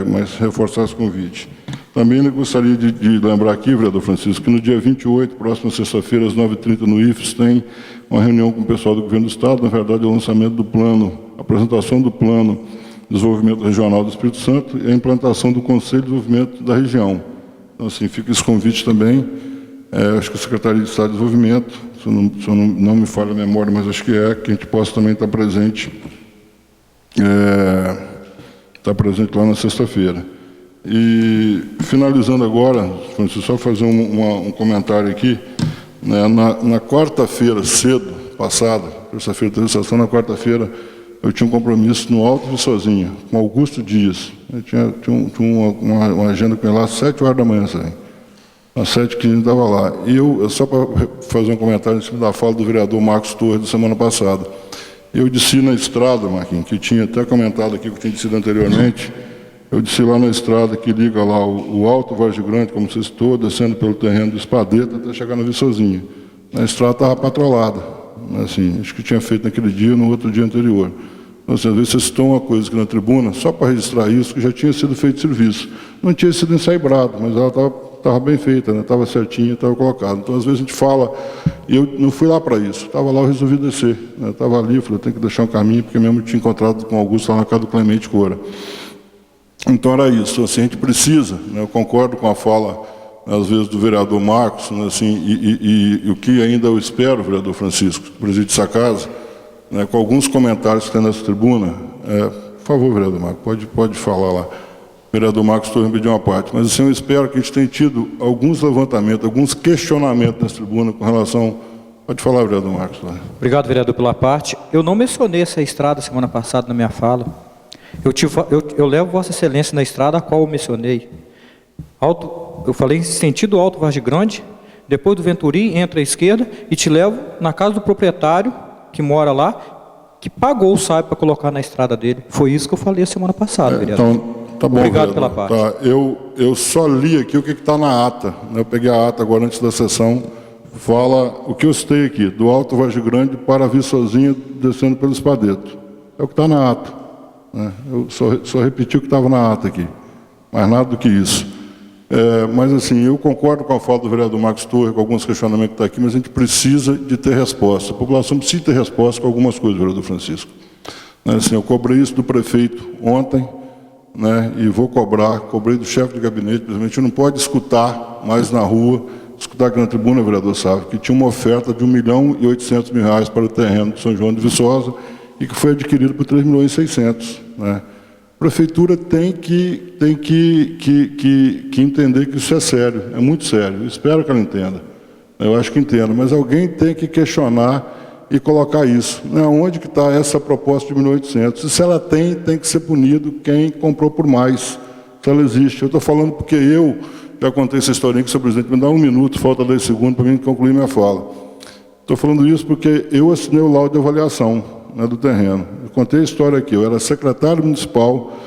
mas reforçar esse convite. Também eu gostaria de lembrar aqui, vereador Francisco, que no dia 28, próxima sexta-feira, às 9h30, no IFES, tem uma reunião com o pessoal do Governo do Estado, na verdade, é o lançamento do plano, a apresentação do Plano de Desenvolvimento Regional do Espírito Santo e a implantação do Conselho de Desenvolvimento da região. Então, assim, fica esse convite também. Acho que a Secretaria de Estado de Desenvolvimento, se eu não me falha a memória, mas acho que a gente possa também estar presente, lá na sexta-feira. E, finalizando agora, Francisco, só fazer um comentário aqui, né, na quarta-feira, cedo, passada, terça-feira, sessão, na quarta-feira, eu tinha um compromisso no Alto Viçosinha, com Augusto Dias. Eu tinha uma agenda com ele lá às 7h da manhã, sabe? Às 7h15 estava lá. E só para fazer um comentário em cima da fala do vereador Marcos Torres da semana passada. Eu desci na estrada, Marquinhos, que tinha até comentado aqui, que tinha descido anteriormente, eu desci lá na estrada que liga lá o Alto Vargem Grande, como você citou, descendo pelo terreno do Espadeta até chegar na Viçosinha. A estrada estava patrolada, assim, acho que tinha feito naquele dia, no outro dia anterior. Então, assim, às vezes você citou uma coisa aqui na tribuna, só para registrar isso, que já tinha sido feito serviço. Não tinha sido ensaibrado, mas ela estava bem feita, né? Estava certinha, estava colocada. Então, às vezes a gente fala, e eu não fui lá para isso, estava lá, eu resolvi descer. Né? Estava ali, eu falei, eu tenho que deixar um caminho, porque mesmo tinha encontrado com o Augusto lá na casa do Clemente Cora. Então, era isso. Assim, a gente precisa, né? Eu concordo com a fala, às vezes, do vereador Marcos, né? Assim, e o que ainda eu espero, vereador Francisco, preside essa casa, né? Com alguns comentários que tem nessa tribuna, por favor, vereador Marcos, pode falar lá. O vereador Marcos Torres me pediu uma parte, mas assim, eu espero que a gente tenha tido alguns levantamentos, alguns questionamentos nessa tribuna com relação... Pode falar, vereador Marcos. Obrigado, vereador, pela parte. Eu não mencionei essa estrada semana passada na minha fala. Eu levo Vossa Excelência na estrada a qual eu mencionei. Eu falei em sentido Alto Vargem Grande, depois do Venturi, entra à esquerda e te levo na casa do proprietário que mora lá, que pagou o SAIP para colocar na estrada dele. Foi isso que eu falei a semana passada, vereador. Então, tá bom, obrigado vereador. pela parte. Tá, eu só li aqui o que está na ata. Eu peguei a ata agora antes da sessão. Fala o que eu citei aqui, do Alto Vargem Grande para Viçosinha, descendo pelo Espadeto. É o que está na ata. Né? Eu só repeti o que estava na ata aqui. Mais nada do que isso. Mas assim, eu concordo com a fala do vereador Marcos Torres, com alguns questionamentos que estão aqui, mas a gente precisa de ter resposta. A população precisa ter resposta com algumas coisas, vereador Francisco. Assim, eu cobrei isso do prefeito ontem, né, e vou cobrei do chefe de gabinete, principalmente. Não pode escutar mais na rua, escutar aqui na tribuna, vereador Sávio, que tinha uma oferta de R$1.800.000 para o terreno de São João de Viçosa e que foi adquirido por R$3.600.000, né? A prefeitura tem que entender que isso é sério, é muito sério. Eu espero que ela entenda. Eu acho que entenda, mas alguém tem que questionar e colocar isso. Né? Onde que está essa proposta de 1.800.000? Se ela tem que ser punido quem comprou por mais, se ela existe. Eu estou falando porque eu já contei essa historinha que o senhor presidente me dá 1 minuto, falta 10 segundos para mim concluir minha fala. Estou falando isso porque eu assinei o laudo de avaliação, né, do terreno. Eu contei a história aqui, eu era secretário municipal,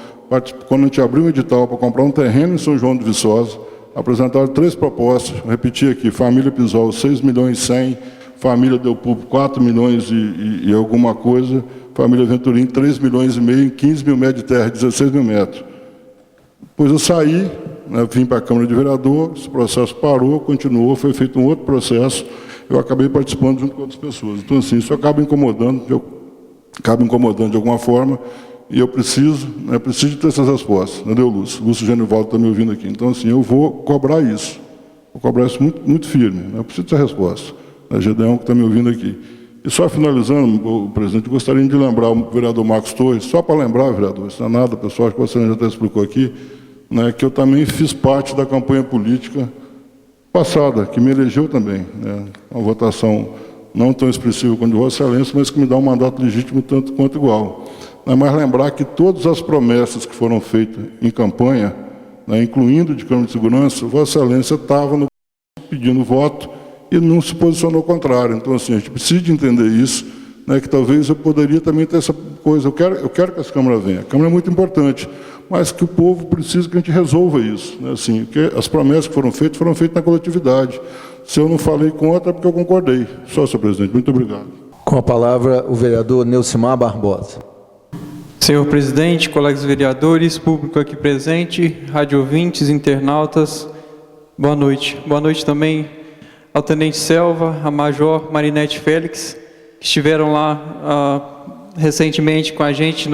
quando a gente abriu um edital para comprar um terreno em São João de Viçosa, apresentaram 3 propostas, vou repetir aqui: família Pisol, 6.100.000, família Deu Público, 4 milhões e alguma coisa, família Venturim, 3,5 milhões, 15 mil metros de terra, 16 mil metros. Depois eu saí, né, vim para a Câmara de Vereador, esse processo parou, continuou, foi feito um outro processo, eu acabei participando junto com outras pessoas. Então, assim, isso acaba incomodando de alguma forma, e eu preciso de ter essas respostas. Entendeu, Lúcio? Lúcio Genivaldo está me ouvindo aqui. Então, assim, eu vou cobrar isso. Vou cobrar isso muito, muito firme. Né? Eu preciso dessa resposta. A Gedeão que está me ouvindo aqui. E só finalizando, presidente, gostaria de lembrar o vereador Marcos Torres, só para lembrar, vereador, isso não é nada, pessoal, acho que você já até explicou aqui, né, que eu também fiz parte da campanha política passada, que me elegeu também. Né? Uma votação não tão expressiva quanto de Vossa Excelência, mas que me dá um mandato legítimo tanto quanto igual. Mas lembrar que todas as promessas que foram feitas em campanha, né, incluindo de Câmara de Segurança, Vossa Excelência estava pedindo voto e não se posicionou ao contrário. Então, assim, a gente precisa de entender isso, né, que talvez eu poderia também ter essa coisa. Eu quero que essa Câmara venha. A Câmara é muito importante, mas que o povo precisa que a gente resolva isso. Né, assim, que as promessas que foram feitas na coletividade. Se eu não falei contra, é porque eu concordei. Só, senhor presidente. Muito obrigado. Com a palavra, o vereador Neucimar Barbosa. Senhor presidente, colegas vereadores, público aqui presente, rádio ouvintes, internautas, boa noite. Boa noite também ao Tenente Selva, a Major Marinete Félix, que estiveram lá recentemente com a gente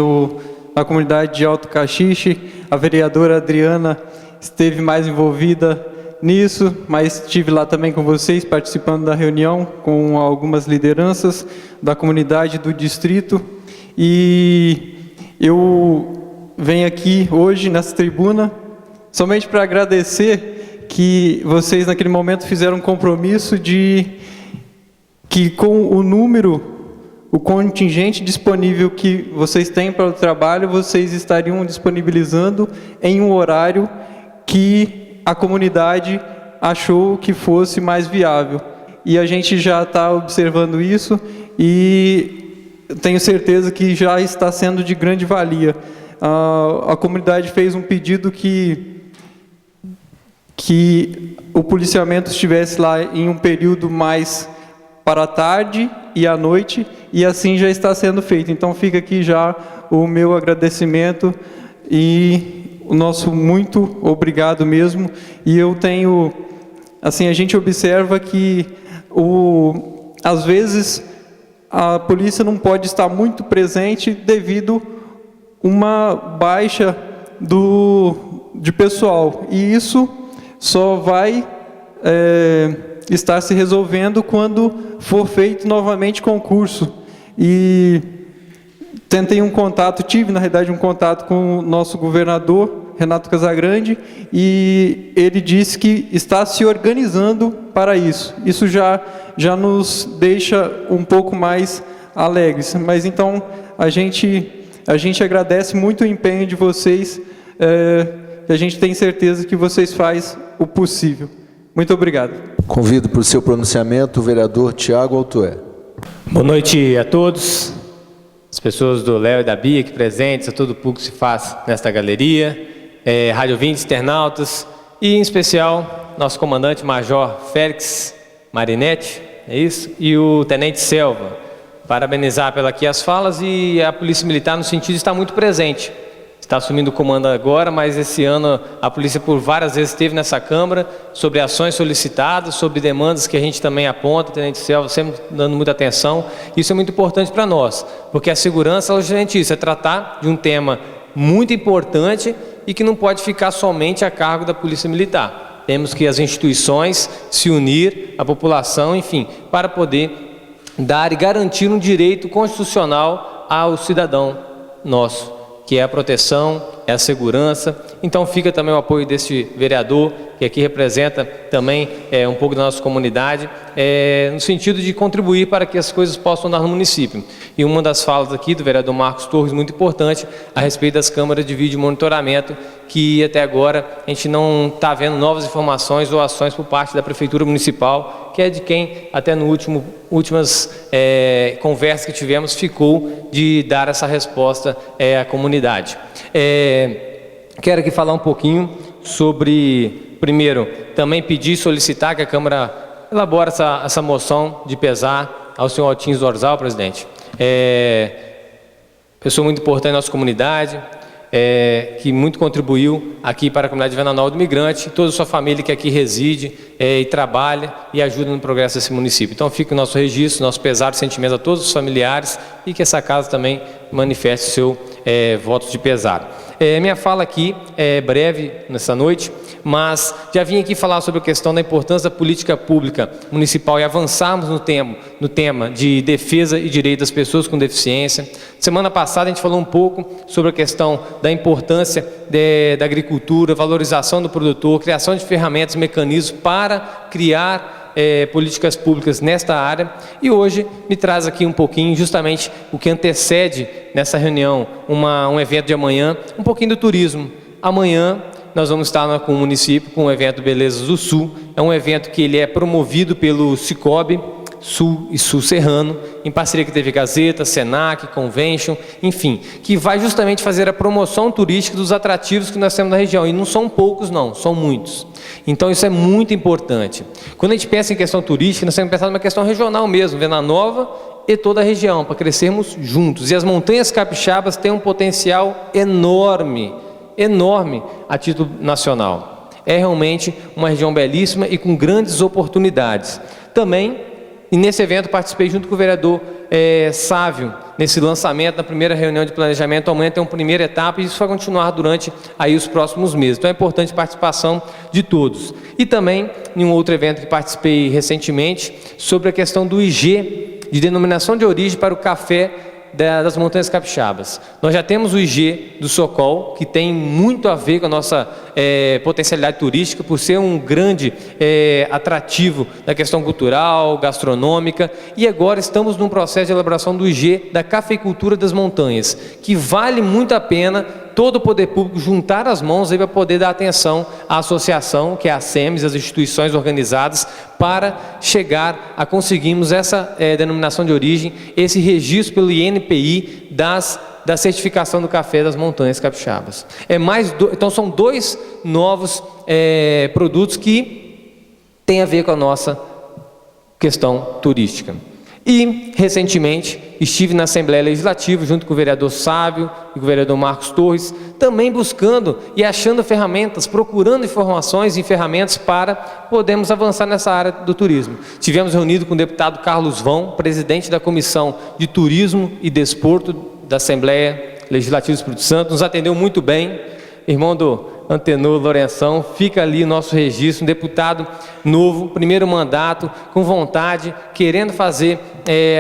na comunidade de Alto Caxixe. A vereadora Adriana esteve mais envolvida nisso, mas estive lá também com vocês, participando da reunião com algumas lideranças da comunidade do distrito. E eu venho aqui hoje nessa tribuna somente para agradecer que vocês naquele momento fizeram um compromisso de que com o contingente disponível que vocês têm para o trabalho, vocês estariam disponibilizando em um horário que a comunidade achou que fosse mais viável. E a gente já está observando isso e tenho certeza que já está sendo de grande valia. A comunidade fez um pedido que o policiamento estivesse lá em um período mais para a tarde e à noite, e assim já está sendo feito. Então fica aqui já o meu agradecimento e o nosso muito obrigado mesmo. E eu tenho, assim, a gente observa que às vezes a polícia não pode estar muito presente devido a uma baixa de pessoal. E isso só vai estar se resolvendo quando for feito novamente concurso. E tive na realidade um contato com o nosso governador, Renato Casagrande, e ele disse que está se organizando para isso. Isso já nos deixa um pouco mais alegres. Mas então a gente agradece muito o empenho de vocês, e a gente tem certeza que vocês fazem o possível. Muito obrigado. Convido para o seu pronunciamento o vereador Tiago Altué. Boa noite a todos, as pessoas do Léo e da Bia aqui presentes, a todo o público que se faz nesta galeria, rádio ouvintes, internautas, e em especial nosso comandante Major Félix Marinete, é isso? E o Tenente Selva. Parabenizar pela aqui as falas, e a Polícia Militar no sentido de estar muito presente está assumindo o comando agora, mas esse ano a polícia por várias vezes esteve nessa Câmara sobre ações solicitadas, sobre demandas que a gente também aponta, Tenente Selva sempre dando muita atenção. Isso é muito importante para nós, porque a segurança é justamente isso, é tratar de um tema muito importante e que não pode ficar somente a cargo da Polícia Militar. Temos que as instituições se unir, a população, enfim, para poder dar e garantir um direito constitucional ao cidadão nosso, que é a proteção, é a segurança. Então fica também o apoio desse vereador, que aqui representa também um pouco da nossa comunidade, no sentido de contribuir para que as coisas possam andar no município. E uma das falas aqui do vereador Marcos Torres, muito importante, a respeito das câmaras de vídeo monitoramento, que até agora a gente não está vendo novas informações ou ações por parte da Prefeitura Municipal, que é de quem até no últimas conversas que tivemos ficou de dar essa resposta à comunidade. Quero aqui falar um pouquinho sobre, primeiro, também pedir e solicitar que a Câmara elabore essa moção de pesar ao senhor Altins Dorzal, presidente. Pessoa muito importante na nossa comunidade, que muito contribuiu aqui para a comunidade de Venda Nova do Migrante, toda a sua família que aqui reside e trabalha e ajuda no progresso desse município. Então fica o nosso registro, nosso pesar e sentimento a todos os familiares e que essa casa também manifeste o seu voto de pesar. Minha fala aqui é breve nessa noite, mas já vim aqui falar sobre a questão da importância da política pública municipal e avançarmos no tema de defesa e direito das pessoas com deficiência. Semana passada a gente falou um pouco sobre a questão da importância da agricultura, valorização do produtor, criação de ferramentas e mecanismos para criar políticas públicas nesta área, e hoje me traz aqui um pouquinho justamente o que antecede nessa reunião, um evento de amanhã, um pouquinho do turismo. Amanhã nós vamos estar com o município com o evento Belezas do Sul, é um evento que ele é promovido pelo Cicobi Sul e Sul Serrano, em parceria com a TV Gazeta, Senac, Convention, enfim, que vai justamente fazer a promoção turística dos atrativos que nós temos na região, e não são poucos não, são muitos. Então isso é muito importante. Quando a gente pensa em questão turística, nós temos que pensar numa questão regional mesmo, Venda Nova e toda a região, para crescermos juntos. E as montanhas capixabas têm um potencial enorme, enorme a título nacional. É realmente uma região belíssima e com grandes oportunidades. Também, e nesse evento participei junto com o vereador Sávio, nesse lançamento, na primeira reunião de planejamento. Amanhã tem uma primeira etapa e isso vai continuar durante aí os próximos meses. Então é importante a participação de todos. E também, em um outro evento que participei recentemente, sobre a questão do IG, de denominação de origem para o café das Montanhas Capixabas. Nós já temos o IG do Socol, que tem muito a ver com a nossa potencialidade turística, por ser um grande atrativo da questão cultural, gastronômica, e agora estamos num processo de elaboração do IG da Cafeicultura das Montanhas, que vale muito a pena todo o poder público juntar as mãos aí para poder dar atenção à associação, que é a SEMES, as instituições organizadas, para chegar a conseguirmos essa denominação de origem, esse registro pelo INPI da certificação do café das Montanhas Capixabas. Então são dois novos produtos que têm a ver com a nossa questão turística. E, recentemente, estive na Assembleia Legislativa, junto com o vereador Sávio e com o vereador Marcos Torres, também buscando e achando ferramentas, procurando informações e ferramentas para podermos avançar nessa área do turismo. Tivemos reunido com o deputado Carlos Vão, presidente da Comissão de Turismo e Desporto da Assembleia Legislativa do Espírito Santo, nos atendeu muito bem, irmão do Antenor Lourenção, fica ali o nosso registro, um deputado novo, primeiro mandato, com vontade, querendo fazer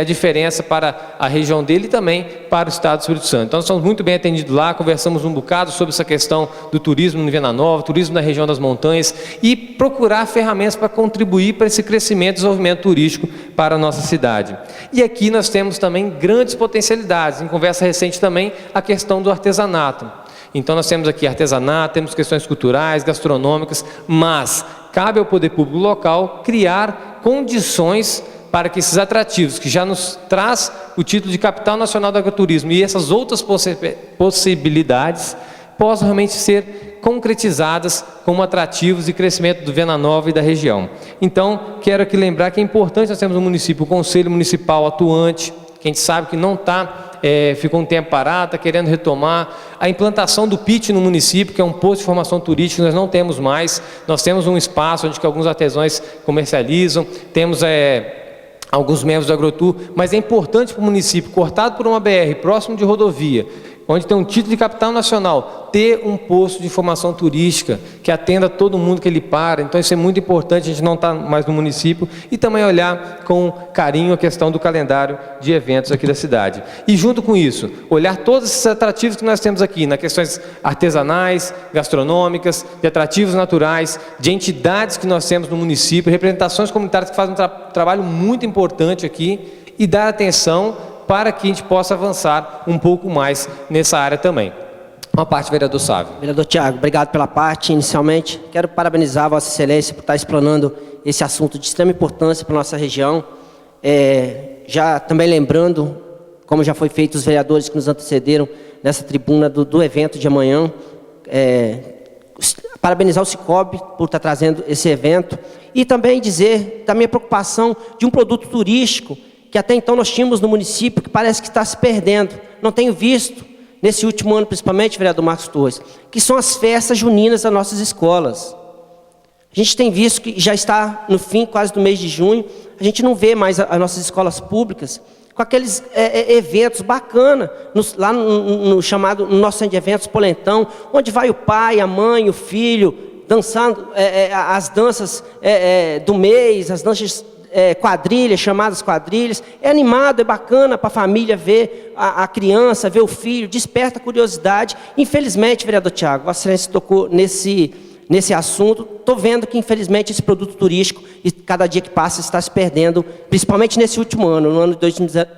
a diferença para a região dele e também para o estado do Espírito Santo. Então nós somos muito bem atendidos lá, conversamos um bocado sobre essa questão do turismo em Venda Nova, turismo na região das montanhas e procurar ferramentas para contribuir para esse crescimento e desenvolvimento turístico para a nossa cidade. E aqui nós temos também grandes potencialidades, em conversa recente também, a questão do artesanato. Então nós temos aqui artesanato, temos questões culturais, gastronômicas, mas cabe ao poder público local criar condições para que esses atrativos, que já nos traz o título de Capital Nacional do Agroturismo e essas outras possibilidades, possam realmente ser concretizadas como atrativos e crescimento do Venda Nova e da região. Então, quero aqui lembrar que é importante nós termos um município, um conselho municipal atuante, que a gente sabe que não está ficou um tempo parada, está querendo retomar. A implantação do PIT no município, que é um posto de formação turística, nós não temos mais. Nós temos um espaço onde que alguns artesãos comercializam, temos alguns membros do Agrotur, mas é importante para o município, cortado por uma BR, próximo de rodovia, onde tem um título de capital nacional, ter um posto de informação turística que atenda todo mundo que ele para. Então isso é muito importante, a gente não está mais no município, e também olhar com carinho a questão do calendário de eventos aqui da cidade. E junto com isso, olhar todos esses atrativos que nós temos aqui, nas questões artesanais, gastronômicas, de atrativos naturais, de entidades que nós temos no município, representações comunitárias que fazem um trabalho muito importante aqui, e dar atenção para que a gente possa avançar um pouco mais nessa área também. Uma parte, vereador Sávio. Vereador Tiago, obrigado pela parte. Inicialmente, quero parabenizar a Vossa Excelência por estar explanando esse assunto de extrema importância para a nossa região. Já também lembrando, como já foi feito os vereadores que nos antecederam nessa tribuna do evento de amanhã, parabenizar o Cicobi por estar trazendo esse evento e também dizer da minha preocupação de um produto turístico que até então nós tínhamos no município, que parece que está se perdendo. Não tenho visto, nesse último ano principalmente, vereador Marcos Torres, que são as festas juninas das nossas escolas. A gente tem visto que já está no fim, quase do mês de junho, a gente não vê mais as nossas escolas públicas com aqueles eventos bacanas, lá no chamado, no nosso centro de eventos, Polentão, onde vai o pai, a mãe, o filho, dançando as danças do mês, as danças quadrilhas, chamadas quadrilhas. É animado, é bacana para a família ver a criança, ver o filho, desperta a curiosidade. Infelizmente, vereador Tiago, Vossa Excelência tocou nesse assunto. Estou vendo que, infelizmente, esse produto turístico, e cada dia que passa, está se perdendo, principalmente nesse último ano, no ano de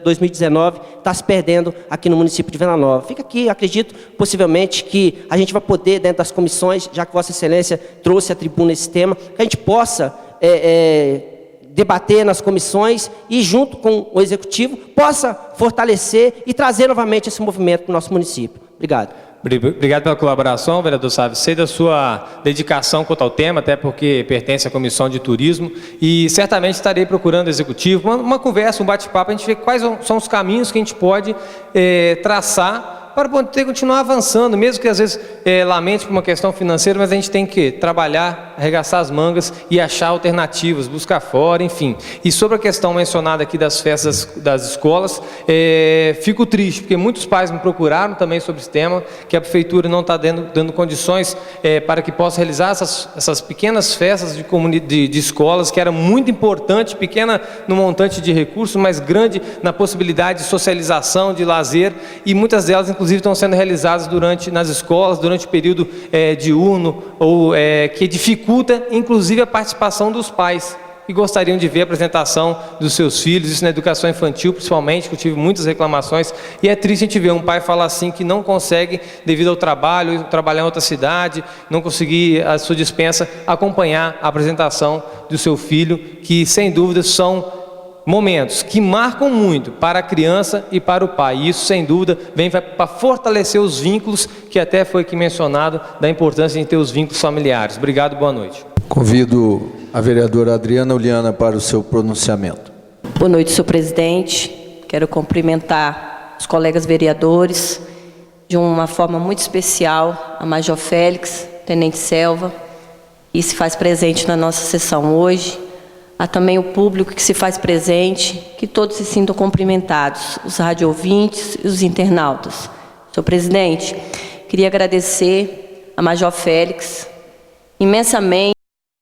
2019, está se perdendo aqui no município de Venda Nova. Fica aqui, acredito, possivelmente, que a gente vai poder, dentro das comissões, já que Vossa Excelência trouxe à tribuna esse tema, que a gente possa debater nas comissões e, junto com o Executivo, possa fortalecer e trazer novamente esse movimento para o nosso município. Obrigado. Obrigado pela colaboração, vereador Sávio. Sei da sua dedicação quanto ao tema, até porque pertence à Comissão de Turismo, e certamente estarei procurando o Executivo, uma conversa, um bate-papo, a gente ver quais são os caminhos que a gente pode traçar para poder continuar avançando, mesmo que às vezes lamente por uma questão financeira, mas a gente tem que trabalhar, arregaçar as mangas e achar alternativas, buscar fora, enfim. E sobre a questão mencionada aqui das festas das escolas, fico triste, porque muitos pais me procuraram também sobre esse tema, que a prefeitura não está dando condições para que possa realizar essas pequenas festas de escolas, que era muito importante, pequena no montante de recursos, mas grande na possibilidade de socialização, de lazer, e muitas delas, inclusive, estão sendo realizadas nas escolas, durante o período diurno, ou que dificulta, inclusive, a participação dos pais, que gostariam de ver a apresentação dos seus filhos, isso na educação infantil, principalmente, que eu tive muitas reclamações, e é triste a gente ver um pai falar assim, que não consegue, devido ao trabalho, trabalhar em outra cidade, não conseguir a sua dispensa, acompanhar a apresentação do seu filho, que, sem dúvida, são momentos que marcam muito para a criança e para o pai. E isso, sem dúvida, vem para fortalecer os vínculos, que até foi aqui mencionado, da importância de ter os vínculos familiares. Obrigado, boa noite. Convido a vereadora Adriana Uliana para o seu pronunciamento. Boa noite, senhor presidente. Quero cumprimentar os colegas vereadores, de uma forma muito especial, a Major Félix, Tenente Selva, que se faz presente na nossa sessão hoje. Há também o público que se faz presente, que todos se sintam cumprimentados, os radioouvintes e os internautas. Senhor presidente, queria agradecer a Major Félix imensamente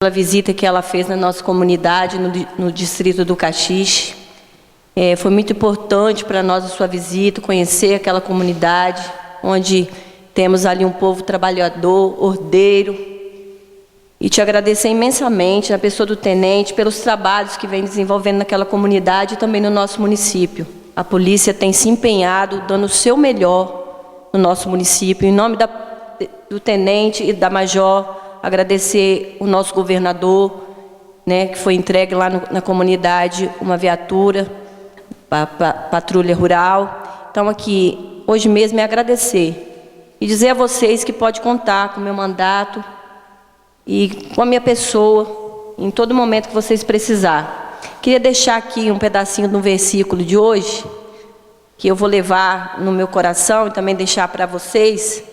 pela visita que ela fez na nossa comunidade, no distrito do Caxixe. Foi muito importante para nós a sua visita, conhecer aquela comunidade, onde temos ali um povo trabalhador, ordeiro, e te agradecer imensamente, na pessoa do tenente, pelos trabalhos que vem desenvolvendo naquela comunidade e também no nosso município. A polícia tem se empenhado, dando o seu melhor no nosso município. Em nome do tenente e da major, agradecer o nosso governador, que foi entregue lá na comunidade uma viatura, patrulha rural. Então, aqui, hoje mesmo, é agradecer e dizer a vocês que pode contar com o meu mandato e com a minha pessoa, em todo momento que vocês precisarem. Queria deixar aqui um pedacinho do versículo de hoje, que eu vou levar no meu coração e também deixar para vocês,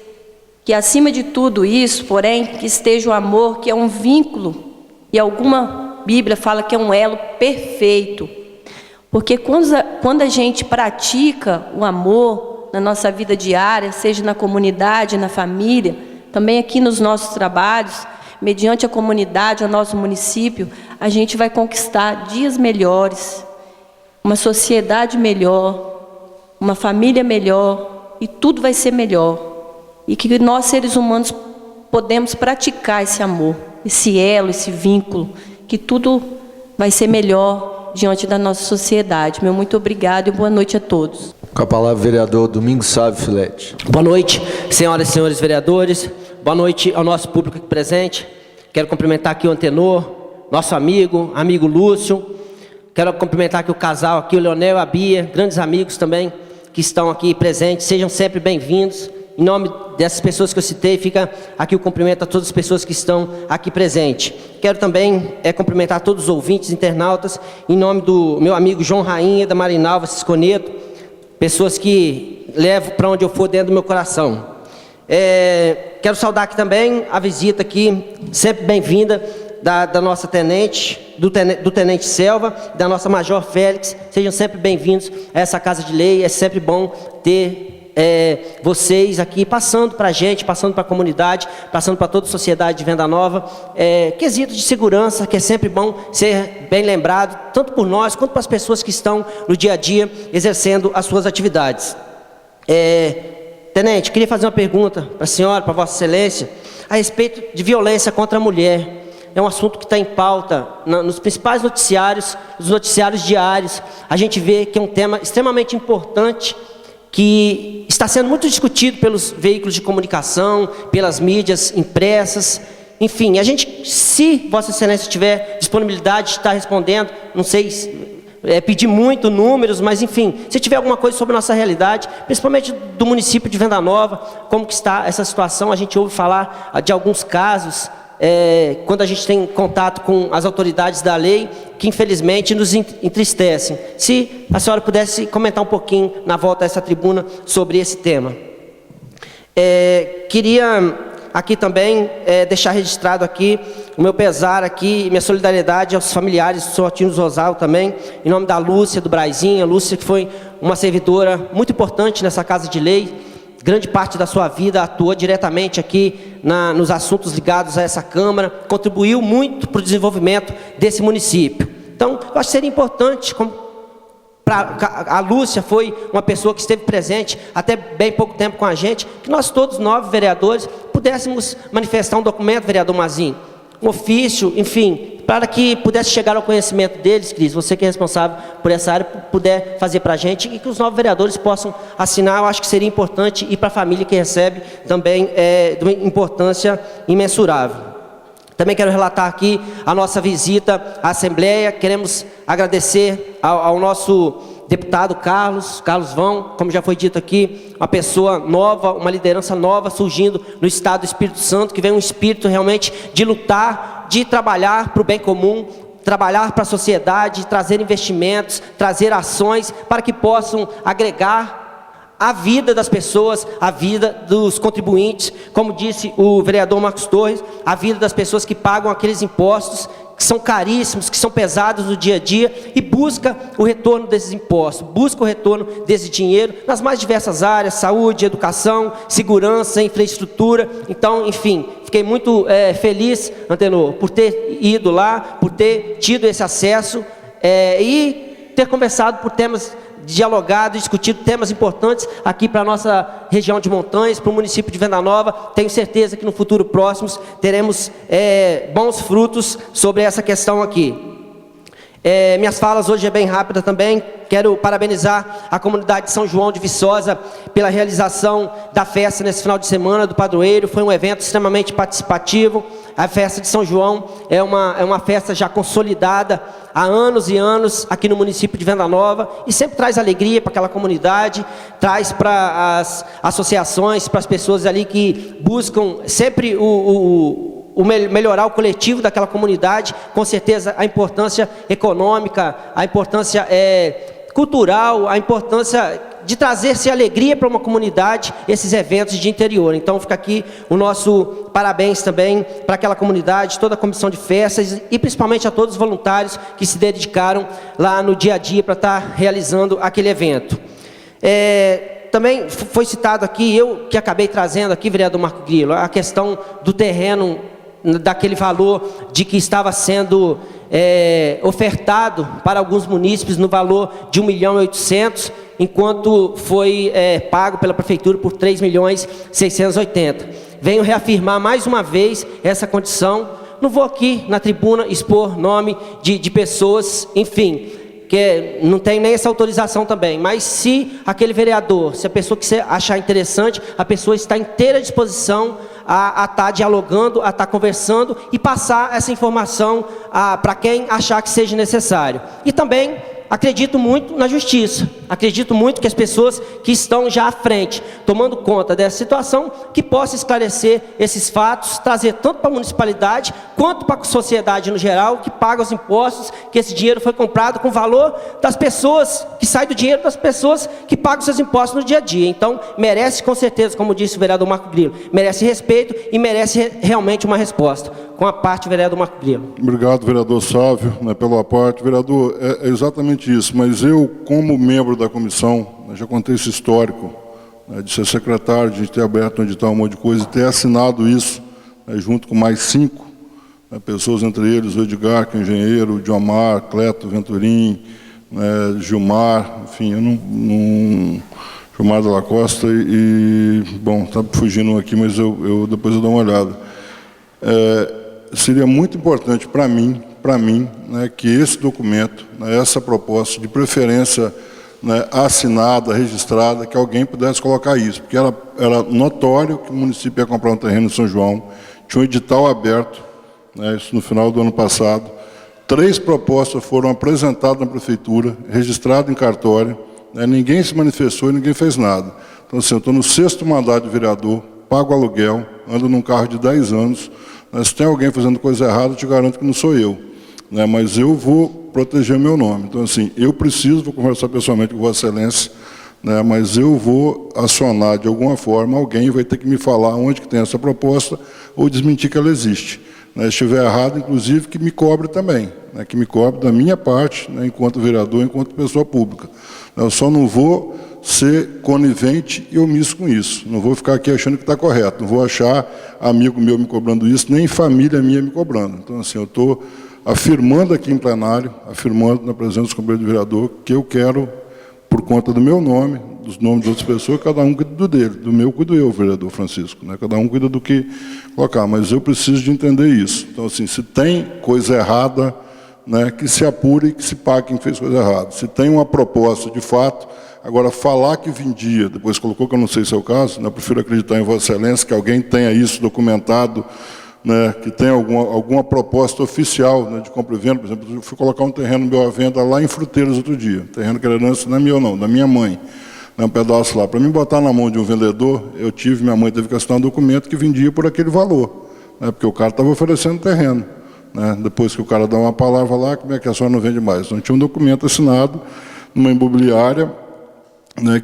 que acima de tudo isso, porém, que esteja o amor, que é um vínculo, e alguma Bíblia fala que é um elo perfeito. Porque quando a gente pratica o amor na nossa vida diária, seja na comunidade, na família, também aqui nos nossos trabalhos, mediante a comunidade, o nosso município, a gente vai conquistar dias melhores, uma sociedade melhor, uma família melhor, e tudo vai ser melhor. E que nós, seres humanos, podemos praticar esse amor, esse elo, esse vínculo, que tudo vai ser melhor diante da nossa sociedade. Meu muito obrigado e boa noite a todos. Com a palavra, vereador Domingos Sávio Filete. Boa noite, senhoras e senhores vereadores. Boa noite ao nosso público aqui presente. Quero cumprimentar aqui o Antenor, nosso amigo Lúcio. Quero cumprimentar aqui o casal, aqui o Leonel e a Bia, grandes amigos também que estão aqui presentes. Sejam sempre bem-vindos. Em nome dessas pessoas que eu citei, fica aqui o cumprimento a todas as pessoas que estão aqui presentes. Quero também cumprimentar todos os ouvintes, internautas, em nome do meu amigo João Rainha, da Marinalva Cisconeto, pessoas que levo para onde eu for dentro do meu coração. Quero saudar aqui também a visita aqui, sempre bem-vinda, da nossa tenente, do tenente Selva, da nossa Major Félix. Sejam sempre bem-vindos a essa Casa de Lei. É sempre bom ter vocês aqui passando para a gente, passando para a comunidade, passando para toda a sociedade de Venda Nova, quesitos de segurança, que é sempre bom ser bem lembrado, tanto por nós, quanto para as pessoas que estão no dia a dia exercendo as suas atividades. Tenente, queria fazer uma pergunta para a senhora, para Vossa Excelência, a respeito de violência contra a mulher. É um assunto que está em pauta nos principais noticiários, nos noticiários diários. A gente vê que é um tema extremamente importante, que está sendo muito discutido pelos veículos de comunicação, pelas mídias impressas, enfim, a gente, se Vossa Excelência tiver disponibilidade de estar respondendo, não sei pedir muito números, mas enfim, se tiver alguma coisa sobre a nossa realidade, principalmente do município de Venda Nova, como que está essa situação, a gente ouve falar de alguns casos, quando a gente tem contato com as autoridades da lei, que infelizmente nos entristecem. Se a senhora pudesse comentar um pouquinho na volta a essa tribuna sobre esse tema. Queria aqui também deixar registrado aqui o meu pesar aqui, minha solidariedade aos familiares do Sr. Tino Rosal também, em nome da Lúcia, do Braizinho. A Lúcia, que foi uma servidora muito importante nessa Casa de Lei, grande parte da sua vida atuou diretamente aqui nos assuntos ligados a essa Câmara, contribuiu muito para o desenvolvimento desse município. Então, eu acho que seria importante, a Lúcia foi uma pessoa que esteve presente até bem pouco tempo com a gente, que nós todos, 9 vereadores, pudéssemos manifestar um documento, vereador Mazinho, um ofício, enfim, para que pudesse chegar ao conhecimento deles, Cris, você que é responsável por essa área, puder fazer para a gente e que os 9 vereadores possam assinar. Eu acho que seria importante, e para a família que recebe também de uma importância imensurável. Também quero relatar aqui a nossa visita à Assembleia. Queremos agradecer ao nosso deputado Carlos Vão, como já foi dito aqui, uma pessoa nova, uma liderança nova surgindo no estado do Espírito Santo, que vem um espírito realmente de lutar, de trabalhar para o bem comum, trabalhar para a sociedade, trazer investimentos, trazer ações para que possam agregar a vida das pessoas, a vida dos contribuintes, como disse o vereador Marcos Torres, a vida das pessoas que pagam aqueles impostos que são caríssimos, que são pesados no dia a dia, e busca o retorno desses impostos, busca o retorno desse dinheiro nas mais diversas áreas, saúde, educação, segurança, infraestrutura. Então, enfim, fiquei muito feliz, Antenor, por ter ido lá, por ter tido esse acesso e ter conversado por temas, dialogado, discutido temas importantes aqui para a nossa região de Montanhas, para o município de Venda Nova. Tenho certeza que no futuro próximo teremos bons frutos sobre essa questão aqui. Minhas falas hoje é bem rápida também. Quero parabenizar a comunidade de São João de Viçosa pela realização da festa nesse final de semana do padroeiro. Foi um evento extremamente participativo. A festa de São João é uma festa já consolidada há anos e anos aqui no município de Venda Nova, e sempre traz alegria para aquela comunidade, traz para as associações, para as pessoas ali que buscam sempre melhorar o coletivo daquela comunidade. Com certeza a importância econômica, a importância cultural, a importância de trazer-se alegria para uma comunidade, esses eventos de interior. Então fica aqui o nosso parabéns também para aquela comunidade, toda a comissão de festas e principalmente a todos os voluntários que se dedicaram lá no dia a dia para estar realizando aquele evento. Também foi citado aqui, eu que acabei trazendo aqui, vereador Marco Grilo, a questão do terreno, daquele valor de que estava sendo ofertado para alguns munícipes no valor de 1.800.000, enquanto foi pago pela prefeitura por 3.680.000. Venho reafirmar mais uma vez essa condição. Não vou aqui na tribuna expor nome de pessoas, enfim, que não tem nem essa autorização também, mas se aquele vereador, se a pessoa que você achar interessante, a pessoa está inteira à disposição a estar dialogando, a estar conversando e passar essa informação para quem achar que seja necessário. E também acredito muito na justiça, acredito muito que as pessoas que estão já à frente, tomando conta dessa situação, que possa esclarecer esses fatos, trazer tanto para a municipalidade, quanto para a sociedade no geral, que paga os impostos, que esse dinheiro foi comprado com o valor das pessoas, que sai do dinheiro das pessoas que pagam seus impostos no dia a dia. Então, merece com certeza, como disse o vereador Marco Grilo, merece respeito e merece realmente uma resposta. Com a parte, vereador Marco Grilo. Obrigado, vereador Sávio, pelo aporte. Vereador, é exatamente isso, mas eu, como membro da comissão, já contei esse histórico, de ser secretário, de ter aberto um edital, um monte de coisa, e ter assinado isso, junto com mais 5 pessoas, entre eles o Edgar, que é engenheiro, o Diomar, Cleto, Venturim, Gilmar, enfim, eu não Gilmar da Costa bom, está fugindo aqui, mas depois eu dou uma olhada. Seria muito importante para mim, que esse documento, essa proposta de preferência assinada, registrada, que alguém pudesse colocar isso, porque era notório que o município ia comprar um terreno em São João, tinha um edital aberto, isso no final do ano passado, 3 propostas foram apresentadas na prefeitura, registradas em cartório, ninguém se manifestou e ninguém fez nada. Então, assim, eu estou no 6º mandato de vereador, pago aluguel, ando num carro de 10 anos, se tem alguém fazendo coisa errada, eu te garanto que não sou eu, mas eu vou proteger o meu nome. Então, assim, eu vou conversar pessoalmente com Vossa Excelência, mas eu vou acionar de alguma forma, alguém vai ter que me falar onde que tem essa proposta ou desmentir que ela existe. Se estiver errado, inclusive, que me cobre também, que me cobre da minha parte, enquanto vereador, enquanto pessoa pública. Eu só não vou ser conivente e omisso com isso. Não vou ficar aqui achando que está correto. Não vou achar amigo meu me cobrando isso, nem família minha me cobrando. Então, assim, eu estou afirmando aqui em plenário, afirmando na presença dos companheiros de vereador, que eu quero, por conta do meu nome, dos nomes de outras pessoas, cada um cuida do dele. Do meu cuido eu, vereador Francisco. Cada um cuida do que colocar. Mas eu preciso de entender isso. Então, assim, se tem coisa errada, que se apure e que se pague quem fez coisa errada. Se tem uma proposta, de fato, agora falar que vendia, depois colocou que eu não sei se é o caso, eu prefiro acreditar em Vossa Excelência, que alguém tenha isso documentado, que tenha alguma proposta oficial de compra e venda. Por exemplo, eu fui colocar um terreno meu à venda lá em Fruteiras outro dia, terreno que era herança, não é meu não, da minha mãe, um pedaço lá. Para mim botar na mão de um vendedor, minha mãe teve que assinar um documento que vendia por aquele valor, porque o cara estava oferecendo terreno. Depois que o cara dá uma palavra lá, como é que a senhora não vende mais? Então tinha um documento assinado numa imobiliária,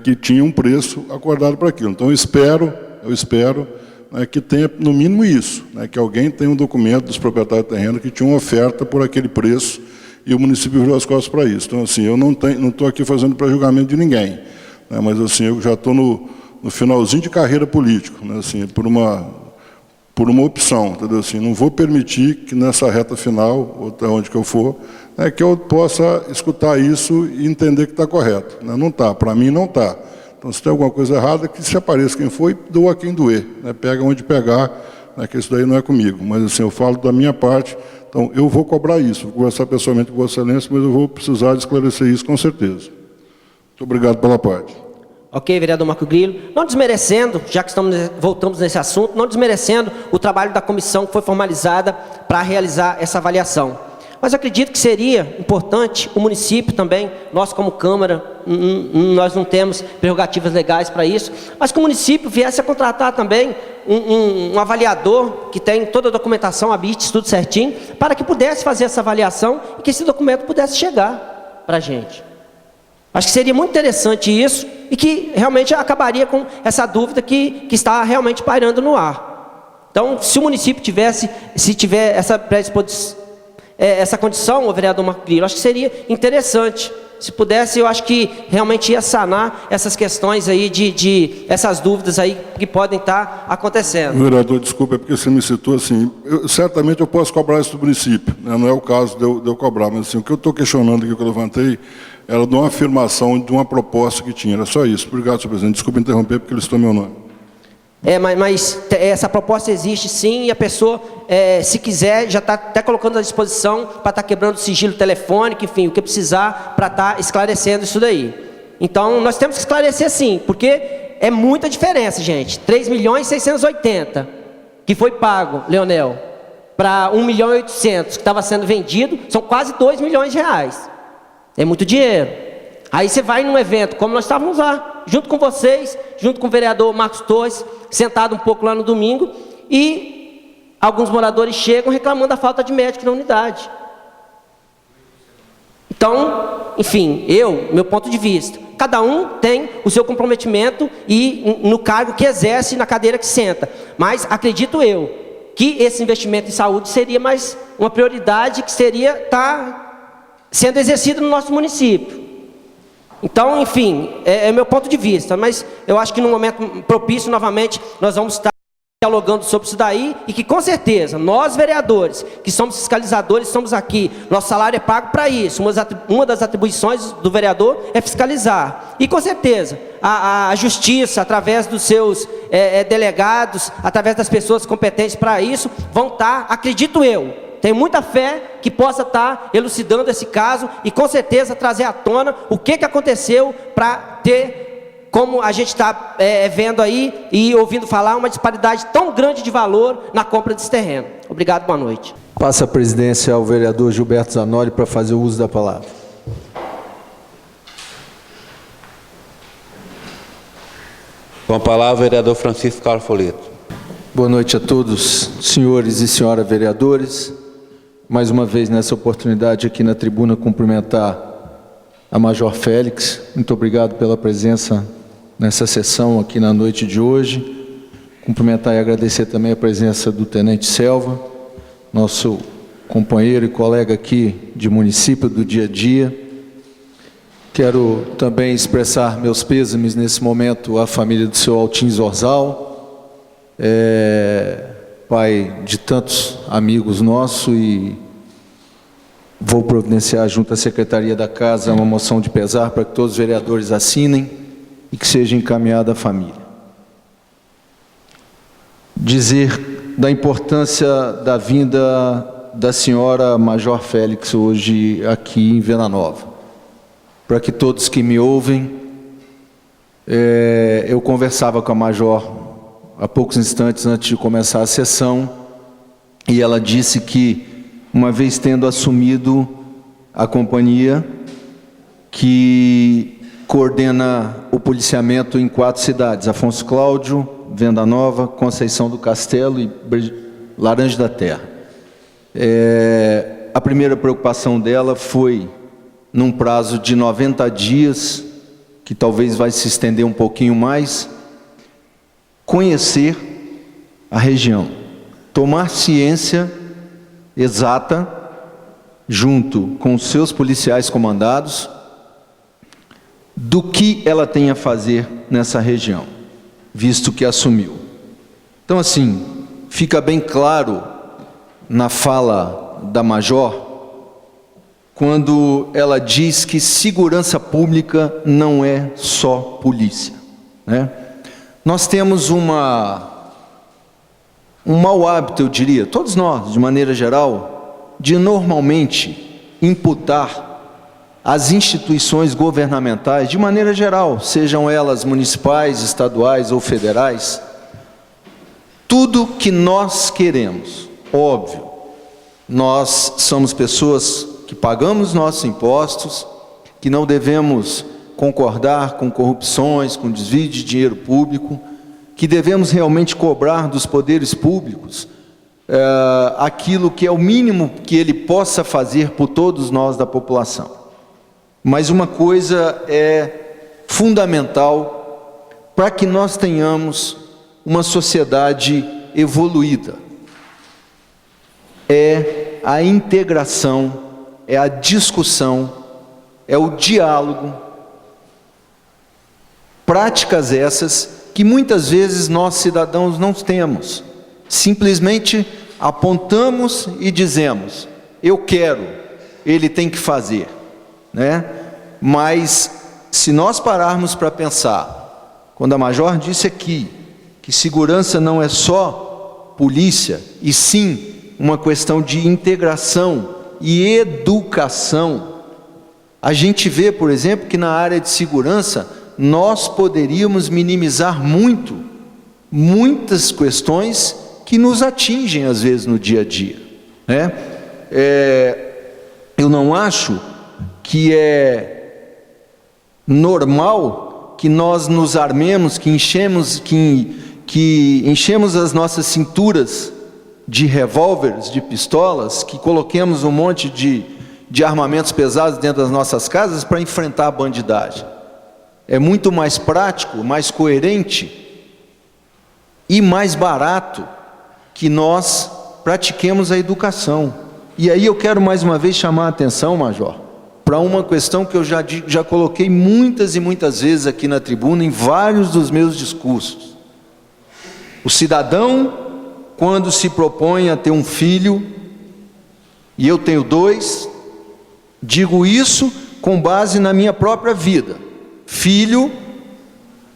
que tinha um preço acordado para aquilo. Então eu espero que tenha no mínimo isso, que alguém tenha um documento dos proprietários do terreno que tinha uma oferta por aquele preço e o município virou as costas para isso. Então, assim, eu não estou aqui fazendo pré-julgamento de ninguém, mas assim, eu já estou no finalzinho de carreira política, assim, por uma opção, entendeu? Assim, não vou permitir que nessa reta final, ou até onde que eu for, que eu possa escutar isso e entender que está correto. Não está, para mim não está. Então, se tem alguma coisa errada, que se apareça quem foi, doa a quem doer. Pega onde pegar, que isso daí não é comigo. Mas assim, eu falo da minha parte, então eu vou cobrar isso, vou conversar pessoalmente com Vossa Excelência, mas eu vou precisar de esclarecer isso com certeza. Muito obrigado pela parte. Ok, vereador Marco Grilo. Não desmerecendo, já que voltamos nesse assunto, não desmerecendo o trabalho da comissão que foi formalizada para realizar essa avaliação. Mas acredito que seria importante o município também, nós como Câmara, nós não temos prerrogativas legais para isso, mas que o município viesse a contratar também um avaliador que tem toda a documentação, a BITS, tudo certinho, para que pudesse fazer essa avaliação e que esse documento pudesse chegar para a gente. Acho que seria muito interessante isso e que realmente acabaria com essa dúvida que está realmente pairando no ar. Então, se o município se tiver essa predisposição, essa condição, o vereador Marco Grillo, acho que seria interessante. Se pudesse, eu acho que realmente ia sanar essas questões aí essas dúvidas aí que podem estar acontecendo. Vereador, desculpa, é porque você me citou assim, certamente eu posso cobrar isso do município, né? Não é o caso de eu cobrar, mas assim, o que eu estou questionando aqui, que eu levantei, era de uma afirmação, de uma proposta que tinha, era só isso. Obrigado, senhor presidente. Desculpa interromper, porque ele citou meu nome. Mas essa proposta existe sim, e a pessoa, se quiser, já está até colocando à disposição para estar quebrando o sigilo telefônico, enfim, o que precisar para estar esclarecendo isso daí. Então, nós temos que esclarecer sim, porque é muita diferença, gente. 3.680.000 que foi pago, Leonel, para 1.800.000 que estava sendo vendido, são quase 2 milhões de reais. É muito dinheiro. Aí você vai num evento, como nós estávamos lá, junto com vocês, junto com o vereador Marcos Torres, sentado um pouco lá no domingo, e alguns moradores chegam reclamando da falta de médico na unidade. Então, enfim, meu ponto de vista, cada um tem o seu comprometimento e no cargo que exerce, na cadeira que senta. Mas acredito eu que esse investimento em saúde seria mais uma prioridade que seria estar sendo exercido no nosso município. Então, enfim, é meu ponto de vista, mas eu acho que no momento propício, novamente, nós vamos estar dialogando sobre isso daí, e que com certeza, nós vereadores, que somos fiscalizadores, estamos aqui, nosso salário é pago para isso, uma das atribuições do vereador é fiscalizar, e com certeza, a justiça, através dos seus delegados, através das pessoas competentes para isso, vão estar, acredito eu, tenho muita fé que possa estar elucidando esse caso e com certeza trazer à tona o que aconteceu para ter, como a gente está vendo aí e ouvindo falar, uma disparidade tão grande de valor na compra desse terreno. Obrigado, boa noite. Passa a presidência ao vereador Gilberto Zanoli para fazer o uso da palavra. Com a palavra, o vereador Francisco Carlos Folleto. Boa noite a todos, senhores e senhoras vereadores. Mais uma vez, nessa oportunidade aqui na tribuna, cumprimentar a Major Félix. Muito obrigado pela presença nessa sessão aqui na noite de hoje. Cumprimentar e agradecer também a presença do Tenente Selva, nosso companheiro e colega aqui de município do dia a dia. Quero também expressar meus pêsames nesse momento à família do seu Altim Zorzal, pai de tantos amigos nossos, e vou providenciar junto à Secretaria da Casa uma moção de pesar para que todos os vereadores assinem e que seja encaminhada à família. Dizer da importância da vinda da senhora Major Félix hoje aqui em Venda Nova. Para que todos que me ouvem, eu conversava com a Major há poucos instantes antes de começar a sessão, e ela disse que, uma vez tendo assumido a companhia, que coordena o policiamento em 4 cidades, Afonso Cláudio, Venda Nova, Conceição do Castelo e Laranja da Terra. A primeira preocupação dela foi, num prazo de 90 dias, que talvez vai se estender um pouquinho mais, conhecer a região, tomar ciência exata, junto com os seus policiais comandados, do que ela tem a fazer nessa região, visto que assumiu. Então, assim, fica bem claro na fala da Major, quando ela diz que segurança pública não é só polícia, né? Nós temos um mau hábito, eu diria, todos nós, de maneira geral, de normalmente imputar às instituições governamentais, de maneira geral, sejam elas municipais, estaduais ou federais, tudo que nós queremos. Óbvio, nós somos pessoas que pagamos nossos impostos, que não devemos concordar com corrupções, com desvio de dinheiro público, que devemos realmente cobrar dos poderes públicos aquilo que é o mínimo que ele possa fazer por todos nós da população. Mas uma coisa é fundamental para que nós tenhamos uma sociedade evoluída: é a integração, é a discussão, é o diálogo. Práticas essas que muitas vezes nós cidadãos não temos. Simplesmente apontamos e dizemos: eu quero, ele tem que fazer, né? Mas se nós pararmos para pensar, quando a Major disse aqui que segurança não é só polícia, e sim uma questão de integração e educação, a gente vê, por exemplo, que na área de segurança nós poderíamos minimizar muitas questões que nos atingem às vezes no dia a dia, né? Eu não acho que é normal que nós nos armemos, que enchemos as nossas cinturas de revólveres, de pistolas, que coloquemos um monte de armamentos pesados dentro das nossas casas para enfrentar a bandidagem. É muito mais prático, mais coerente e mais barato que nós pratiquemos a educação. E aí eu quero mais uma vez chamar a atenção, Major, para uma questão que eu já coloquei muitas e muitas vezes aqui na tribuna, em vários dos meus discursos. O cidadão, quando se propõe a ter um filho, e eu tenho 2, digo isso com base na minha própria vida. Filho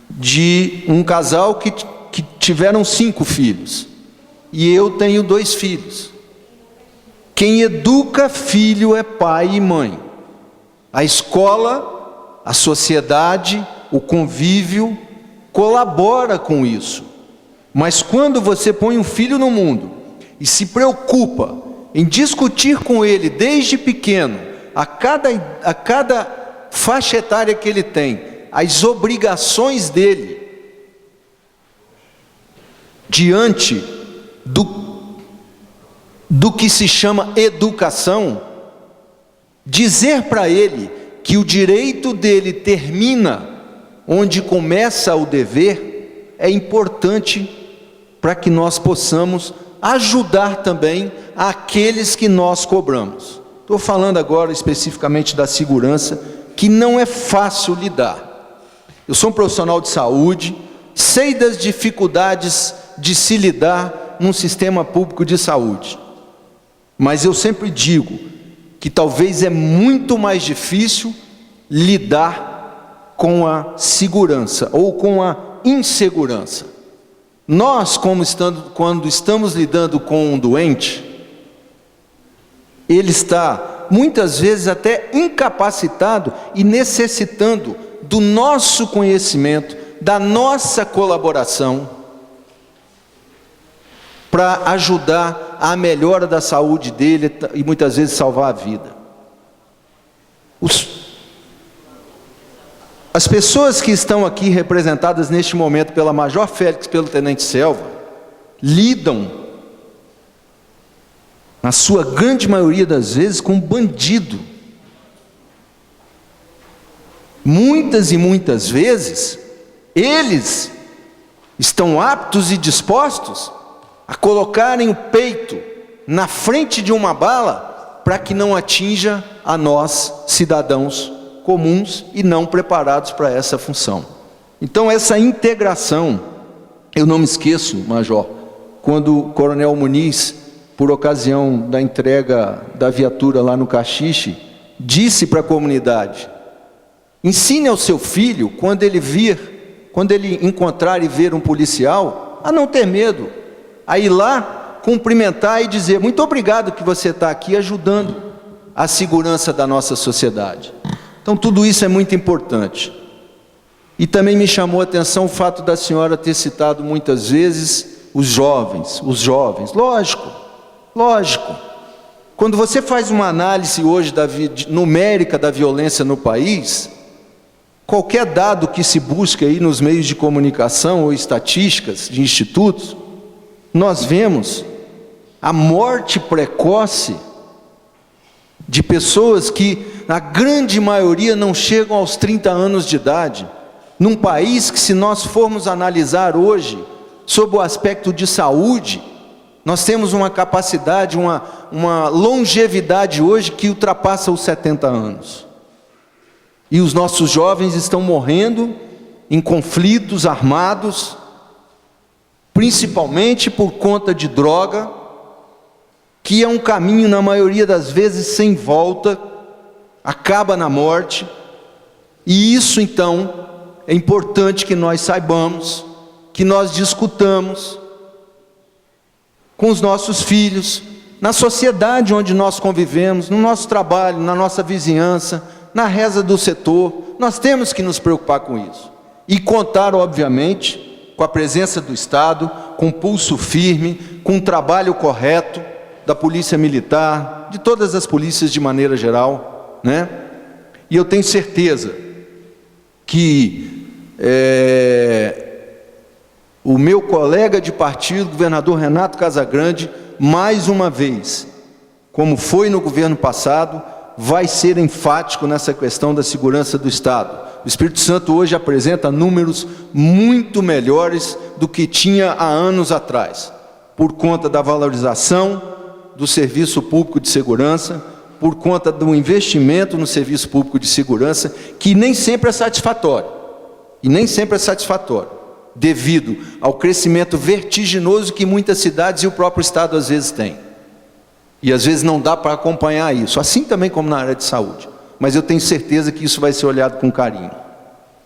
de um casal que tiveram 5 filhos, e eu tenho 2 filhos. Quem educa filho é pai e mãe. A escola, a sociedade, o convívio colabora com isso. Mas quando você põe um filho no mundo e se preocupa em discutir com ele desde pequeno, a cada faixa etária que ele tem, as obrigações dele diante do que se chama educação, dizer para ele que o direito dele termina onde começa o dever, é importante para que nós possamos ajudar também aqueles que nós cobramos. Estou falando agora especificamente da segurança, que não é fácil lidar. Eu sou um profissional de saúde, sei das dificuldades de se lidar num sistema público de saúde, mas eu sempre digo que talvez é muito mais difícil lidar com a segurança ou com a insegurança. Nós, quando estamos lidando com um doente, ele está muitas vezes até incapacitado e necessitando do nosso conhecimento, da nossa colaboração, para ajudar a melhora da saúde dele e muitas vezes salvar a vida. As pessoas que estão aqui representadas neste momento pela Major Félix, pelo Tenente Selva, lidam, na sua grande maioria das vezes, com bandido. Muitas e muitas vezes, eles estão aptos e dispostos a colocarem o peito na frente de uma bala para que não atinja a nós, cidadãos comuns e não preparados para essa função. Então essa integração, eu não me esqueço, Major, quando o Coronel Muniz, por ocasião da entrega da viatura lá no Caxixe, disse para a comunidade: ensine ao seu filho, quando ele encontrar e ver um policial, a não ter medo, a ir lá, cumprimentar e dizer: muito obrigado que você está aqui ajudando a segurança da nossa sociedade. Então tudo isso é muito importante. E também me chamou a atenção o fato da senhora ter citado muitas vezes os jovens, lógico. Quando você faz uma análise hoje numérica da violência no país, qualquer dado que se busque aí nos meios de comunicação ou estatísticas de institutos, nós vemos a morte precoce de pessoas que, na grande maioria, não chegam aos 30 anos de idade, num país que, se nós formos analisar hoje, sob o aspecto de saúde, nós temos uma capacidade, uma longevidade hoje que ultrapassa os 70 anos. E os nossos jovens estão morrendo em conflitos armados, principalmente por conta de droga, que é um caminho, na maioria das vezes, sem volta, acaba na morte. E isso, então, é importante que nós saibamos, que nós discutamos com os nossos filhos, na sociedade onde nós convivemos, no nosso trabalho, na nossa vizinhança, na reza do setor. Nós temos que nos preocupar com isso. E contar, obviamente, com a presença do Estado, com pulso firme, com um trabalho correto da Polícia Militar, de todas as polícias de maneira geral, né? E eu tenho certeza que o meu colega de partido, governador Renato Casagrande, mais uma vez, como foi no governo passado, vai ser enfático nessa questão da segurança do Estado. O Espírito Santo hoje apresenta números muito melhores do que tinha há anos atrás, por conta da valorização do serviço público de segurança, por conta do investimento no serviço público de segurança, que nem sempre é satisfatório, devido ao crescimento vertiginoso que muitas cidades e o próprio Estado às vezes têm. E às vezes não dá para acompanhar isso, assim também como na área de saúde. Mas eu tenho certeza que isso vai ser olhado com carinho.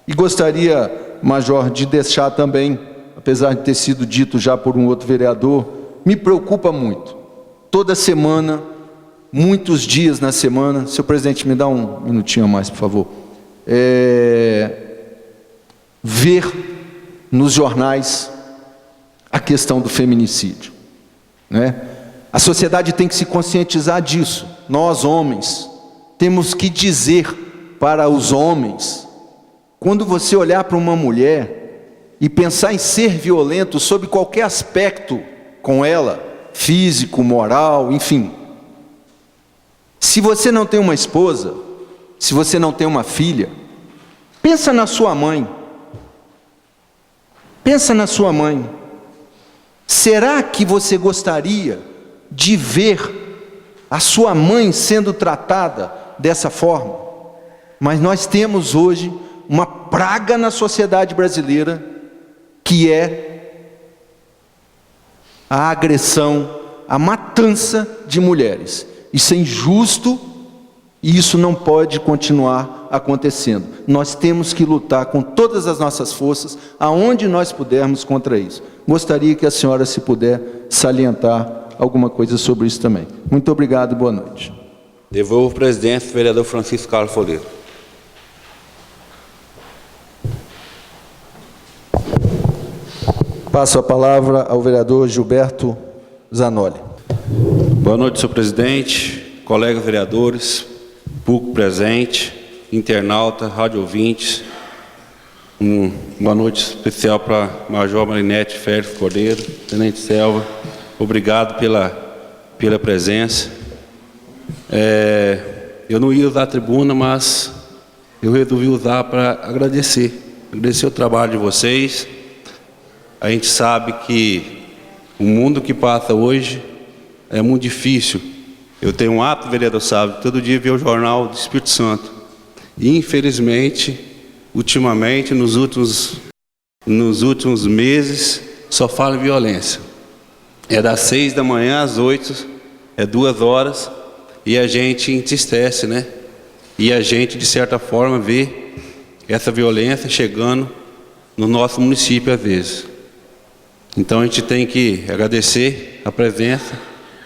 E gostaria, Major, de deixar também, apesar de ter sido dito já por um outro vereador, me preocupa muito. Toda semana, muitos dias na semana, senhor presidente, me dá um minutinho a mais, por favor, ver nos jornais a questão do feminicídio, né? A sociedade tem que se conscientizar disso. Nós, homens, temos que dizer para os homens, quando você olhar para uma mulher e pensar em ser violento sob qualquer aspecto com ela, físico, moral, enfim, se você não tem uma esposa, se você não tem uma filha, pensa na sua mãe. Pensa na sua mãe. Será que você gostaria de ver a sua mãe sendo tratada dessa forma? Mas nós temos hoje uma praga na sociedade brasileira, que é a agressão, a matança de mulheres. Isso é injusto e isso não pode continuar acontecendo. Nós temos que lutar com todas as nossas forças, aonde nós pudermos, contra isso. Gostaria que a senhora, se puder, salientar alguma coisa sobre isso também. Muito obrigado e boa noite. Devolvo a presidência ao vereador Francisco Carlos Folheiro. Passo a palavra ao vereador Gilberto Zanoli. Boa noite, senhor presidente, colegas vereadores, público presente, internauta, rádio ouvintes. Boa noite especial para Major Marinete Félix Cordeiro, Tenente Selva. Obrigado pela presença. Eu não ia usar a tribuna, mas eu resolvi usar para agradecer o trabalho de vocês. A gente sabe que o mundo que passa hoje é muito difícil. Eu tenho um hábito, vereador sabe, todo dia ver o jornal do Espírito Santo. E, infelizmente, ultimamente, nos últimos meses, só fala em violência. É das 6 da manhã às 8, é 2 horas, e a gente entristece, né? E a gente, de certa forma, vê essa violência chegando no nosso município, às vezes. Então, a gente tem que agradecer a presença,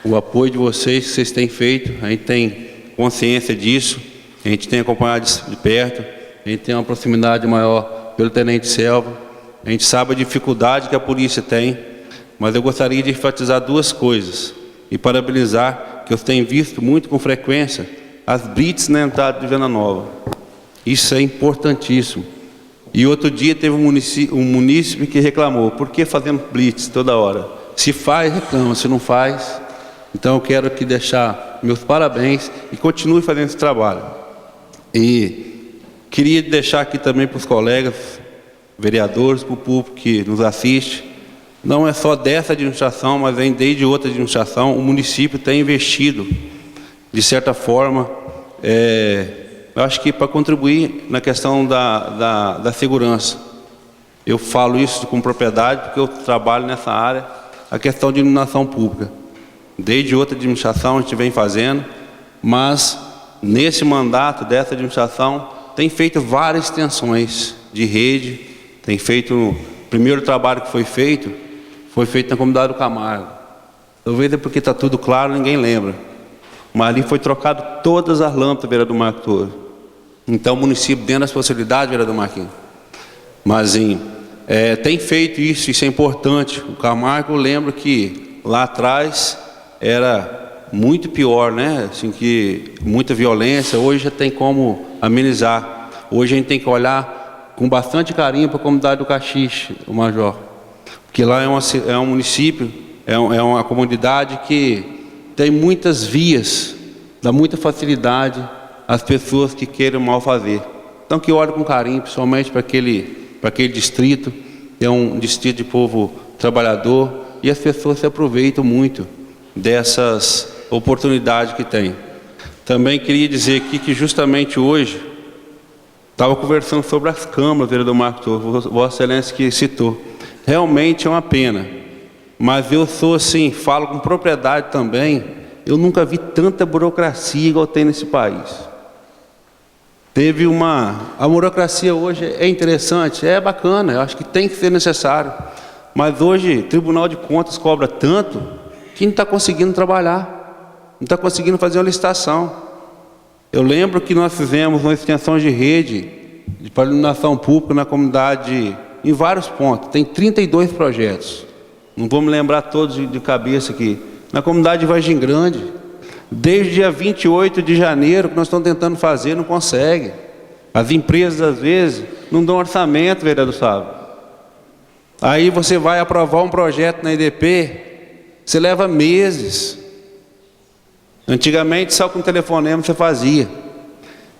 o apoio de vocês que vocês têm feito. A gente tem consciência disso, a gente tem acompanhado de perto, a gente tem uma proximidade maior pelo Tenente Selva, a gente sabe a dificuldade que a polícia tem, mas eu gostaria de enfatizar 2 coisas e parabenizar, que eu tenho visto muito com frequência, as blitz na entrada de Venda Nova. Isso é importantíssimo. E outro dia teve um munícipe que reclamou: por que fazendo blitz toda hora? Se faz, reclama, se não faz. Então eu quero aqui deixar meus parabéns e continue fazendo esse trabalho. E queria deixar aqui também para os colegas, vereadores, para o público que nos assiste, não é só dessa administração, mas vem desde outra administração, o município tem investido, de certa forma, eu acho que para contribuir na questão da segurança. Eu falo isso com propriedade, porque eu trabalho nessa área, a questão de iluminação pública. Desde outra administração a gente vem fazendo, mas nesse mandato dessa administração tem feito várias extensões de rede, tem feito, o primeiro trabalho que foi feito na comunidade do Camargo. Talvez é porque está tudo claro, ninguém lembra. Mas ali foi trocado todas as lâmpadas, vereador Marco Torres. Então o município, dentro das possibilidades, vereador Marquinhos. Mas tem feito isso, isso é importante. O Camargo, eu lembro que lá atrás era muito pior, né? Assim, que muita violência, hoje já tem como amenizar. Hoje a gente tem que olhar com bastante carinho para a comunidade do Caxixe, o Major. Porque lá é um município, é uma comunidade que tem muitas vias, dá muita facilidade às pessoas que queiram mal fazer. Então que olhem com carinho, principalmente para aquele distrito, que é um distrito de povo trabalhador, e as pessoas se aproveitam muito dessas oportunidades que tem. Também queria dizer aqui que justamente hoje, estava conversando sobre as câmaras, vereador Marco Torres, Vossa Excelência que citou. Realmente é uma pena, mas eu sou assim, falo com propriedade também, eu nunca vi tanta burocracia igual tem nesse país. A burocracia hoje é interessante, é bacana, eu acho que tem que ser necessário, mas hoje o Tribunal de Contas cobra tanto que não está conseguindo trabalhar, não está conseguindo fazer uma licitação. Eu lembro que nós fizemos uma extensão de rede para iluminação pública na comunidade, em vários pontos, tem 32 projetos, não vou me lembrar todos de cabeça aqui, na comunidade de Vargem Grande, desde dia 28 de janeiro, que nós estamos tentando fazer, não consegue. As empresas, às vezes, não dão orçamento, vereador Sábio. Aí você vai aprovar um projeto na IDP, você leva meses. Antigamente, só com telefonema você fazia.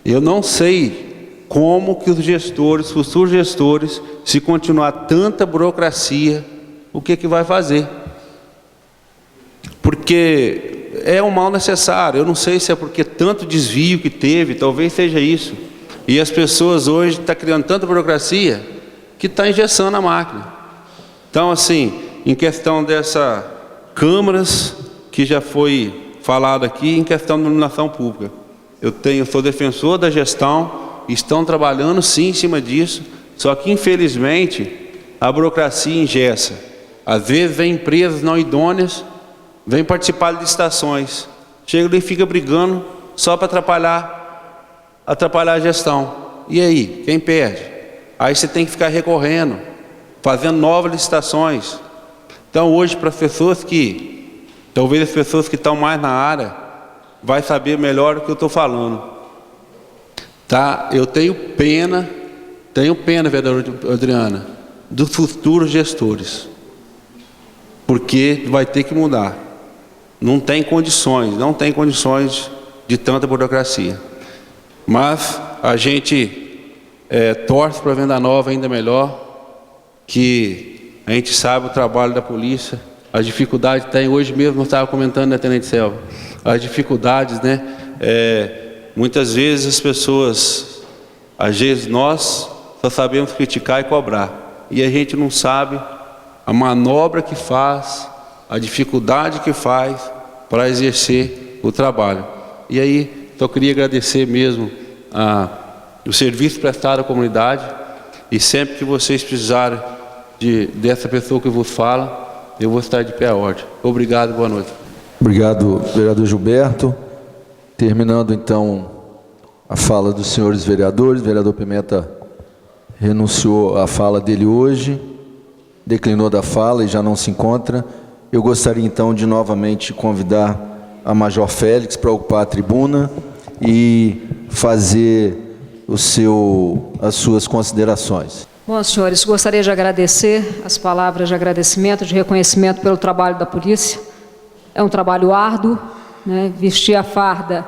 Eu não sei como que os gestores, futuros gestores, se continuar tanta burocracia, o que vai fazer? Porque é um mal necessário. Eu não sei se é porque tanto desvio que teve, talvez seja isso. E as pessoas hoje estão criando tanta burocracia que está engessando a máquina. Então, assim, em questão dessas câmaras, que já foi falado aqui, em questão de iluminação pública. Eu sou defensor da gestão, estão trabalhando sim em cima disso, só que infelizmente a burocracia engessa. Às vezes vem empresas não idôneas, vem participar de licitações, chega ali e fica brigando só para atrapalhar a gestão. E aí, quem perde? Aí você tem que ficar recorrendo, fazendo novas licitações. Então hoje, para as pessoas talvez as pessoas que estão mais na área, vai saber melhor o que eu estou falando. Tá? Eu tenho pena, vereadora Adriana, dos futuros gestores. Porque vai ter que mudar. Não tem condições de tanta burocracia. Mas a gente torce para a Venda Nova ainda melhor, que a gente sabe o trabalho da polícia, as dificuldades tem. Hoje mesmo eu estava comentando, né, Tenente Selva, as dificuldades, né? Muitas vezes as pessoas, às vezes nós só sabemos criticar e cobrar, e a gente não sabe a manobra que faz, a dificuldade que faz para exercer o trabalho. E aí, eu queria agradecer mesmo o serviço prestado à comunidade, e sempre que vocês precisarem dessa pessoa que vos fala, eu vou estar de pé à ordem. Obrigado, boa noite. Obrigado, vereador Gilberto. Terminando então a fala dos senhores vereadores, o vereador Pimenta renunciou à fala dele hoje, declinou da fala e já não se encontra. Eu gostaria então de novamente convidar a Major Félix para ocupar a tribuna e fazer as suas considerações. Bom, senhores, gostaria de agradecer as palavras de agradecimento, de reconhecimento pelo trabalho da polícia. É um trabalho árduo, né, vestir a farda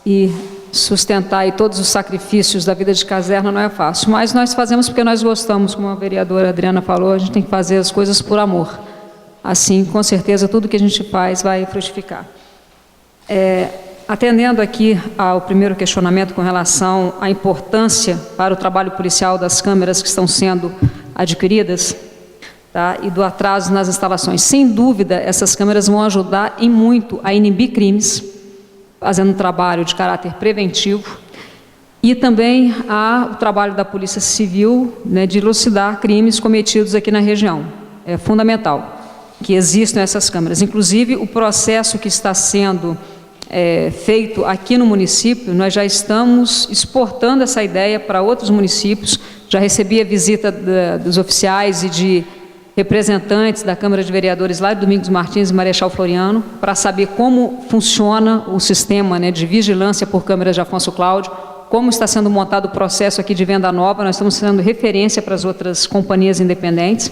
e sustentar aí todos os sacrifícios da vida de caserna não é fácil, mas nós fazemos porque nós gostamos, como a vereadora Adriana falou, a gente tem que fazer as coisas por amor. Assim, com certeza, tudo que a gente faz vai frutificar. Atendendo aqui ao primeiro questionamento com relação à importância para o trabalho policial das câmeras que estão sendo adquiridas, tá, e do atraso nas instalações. Sem dúvida, essas câmeras vão ajudar em muito a inibir crimes, fazendo um trabalho de caráter preventivo, e também o trabalho da Polícia Civil, né, de elucidar crimes cometidos aqui na região. É fundamental que existam essas câmeras. Inclusive, o processo que está sendo feito aqui no município, nós já estamos exportando essa ideia para outros municípios. Já recebi a visita dos oficiais e de representantes da Câmara de Vereadores lá de Domingos Martins e Marechal Floriano, para saber como funciona o sistema, né, de vigilância por câmeras de Afonso Cláudio, como está sendo montado o processo aqui de venda nova. Nós estamos sendo referência para as outras companhias independentes,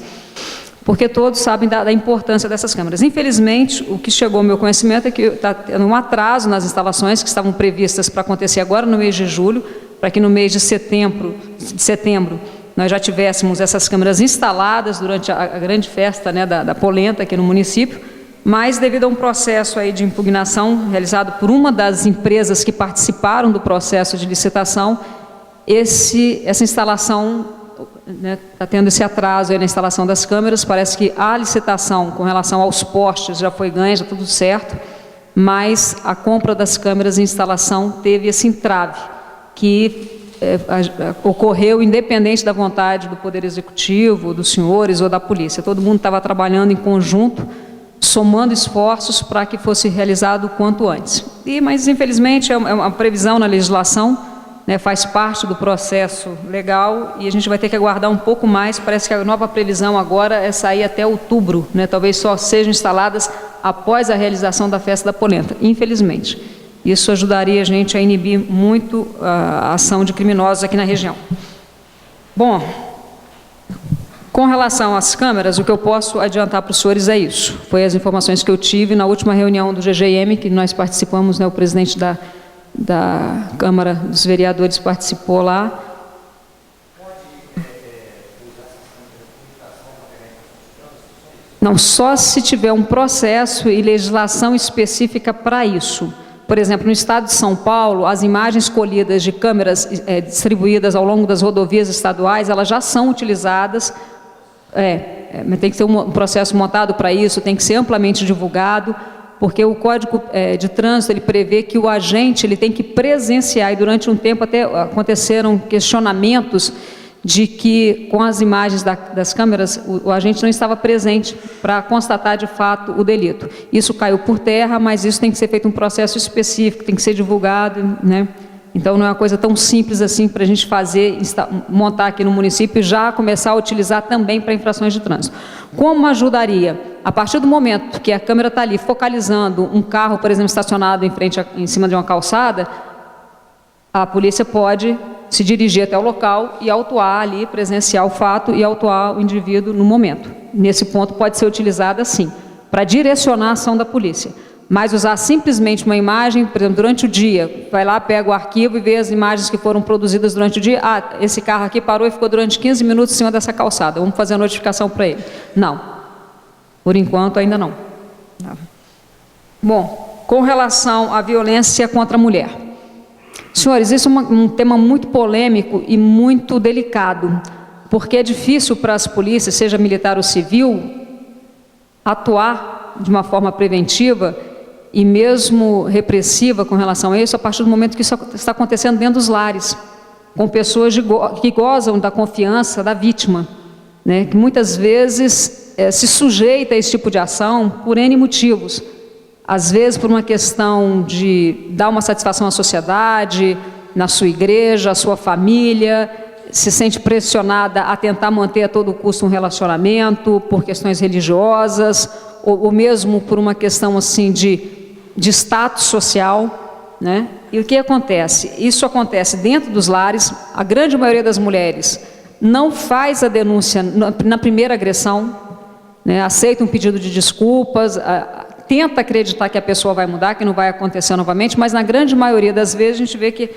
porque todos sabem da importância dessas câmeras. Infelizmente, o que chegou ao meu conhecimento é que está tendo um atraso nas instalações que estavam previstas para acontecer agora no mês de julho, para que no mês de setembro nós já tivéssemos essas câmeras instaladas durante a grande festa, né, da polenta aqui no município, mas devido a um processo aí de impugnação realizado por uma das empresas que participaram do processo de licitação, essa instalação, né, está tendo esse atraso aí na instalação das câmeras. Parece que a licitação com relação aos postes já foi ganha, já tudo certo, mas a compra das câmeras em instalação teve esse entrave, que ocorreu independente da vontade do Poder Executivo, dos senhores ou da polícia. Todo mundo estava trabalhando em conjunto, somando esforços para que fosse realizado o quanto antes. Mas, infelizmente, é uma previsão na legislação, né, faz parte do processo legal, e a gente vai ter que aguardar um pouco mais. Parece que a nova previsão agora é sair até outubro, né, talvez só sejam instaladas após a realização da festa da polenta, infelizmente. Isso ajudaria a gente a inibir muito a ação de criminosos aqui na região. Bom, com relação às câmeras, o que eu posso adiantar para os senhores é isso. Foi as informações que eu tive na última reunião do GGM, que nós participamos, né, o presidente da Câmara dos Vereadores participou lá. Não, só se tiver um processo e legislação específica para isso. Por exemplo, no estado de São Paulo, as imagens colhidas de câmeras distribuídas ao longo das rodovias estaduais, elas já são utilizadas. Tem que ter um processo montado para isso, tem que ser amplamente divulgado, porque o Código de Trânsito ele prevê que o agente ele tem que presenciar, e durante um tempo até aconteceram questionamentos de que com as imagens das câmeras o agente não estava presente para constatar de fato o delito. Isso caiu por terra, mas isso tem que ser feito um processo específico, tem que ser divulgado, né? Então não é uma coisa tão simples assim para a gente montar aqui no município e já começar a utilizar também para infrações de trânsito. Como ajudaria? A partir do momento que a câmera está ali focalizando um carro, por exemplo, estacionado em cima de uma calçada, a polícia pode se dirigir até o local e autuar ali, presenciar o fato e autuar o indivíduo no momento. Nesse ponto pode ser utilizada sim, para direcionar a ação da polícia. Mas usar simplesmente uma imagem, por exemplo, durante o dia, vai lá, pega o arquivo e vê as imagens que foram produzidas durante o dia. Ah, esse carro aqui parou e ficou durante 15 minutos em cima dessa calçada, vamos fazer a notificação para ele. Não, por enquanto ainda não. Bom, com relação à violência contra a mulher. Senhores, isso é um tema muito polêmico e muito delicado, porque é difícil para as polícias, seja militar ou civil, atuar de uma forma preventiva e mesmo repressiva com relação a isso, a partir do momento que isso está acontecendo dentro dos lares, com pessoas que gozam da confiança da vítima, né, que muitas vezes se sujeita a esse tipo de ação por N motivos. Às vezes por uma questão de dar uma satisfação à sociedade, na sua igreja, à sua família, se sente pressionada a tentar manter a todo custo um relacionamento, por questões religiosas, ou mesmo por uma questão assim de status social, né? E o que acontece? Isso acontece dentro dos lares. A grande maioria das mulheres não faz a denúncia na primeira agressão, né? Aceita um pedido de desculpas, tenta acreditar que a pessoa vai mudar, que não vai acontecer novamente, mas na grande maioria das vezes a gente vê que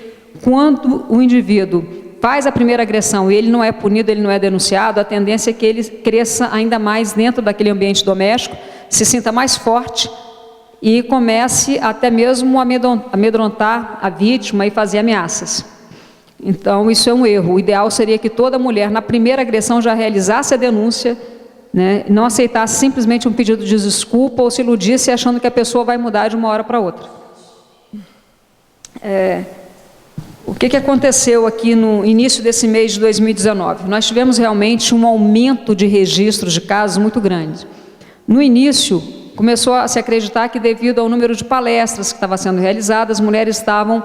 quando o indivíduo faz a primeira agressão e ele não é punido, ele não é denunciado, a tendência é que ele cresça ainda mais dentro daquele ambiente doméstico, se sinta mais forte e comece até mesmo a amedrontar a vítima e fazer ameaças. Então, isso é um erro. O ideal seria que toda mulher, na primeira agressão, já realizasse a denúncia, né, não aceitasse simplesmente um pedido de desculpa ou se iludisse achando que a pessoa vai mudar de uma hora para outra. O que aconteceu aqui no início desse mês de 2019? Nós tivemos realmente um aumento de registros de casos muito grande. No início, começou a se acreditar que devido ao número de palestras que estavam sendo realizadas, as mulheres estavam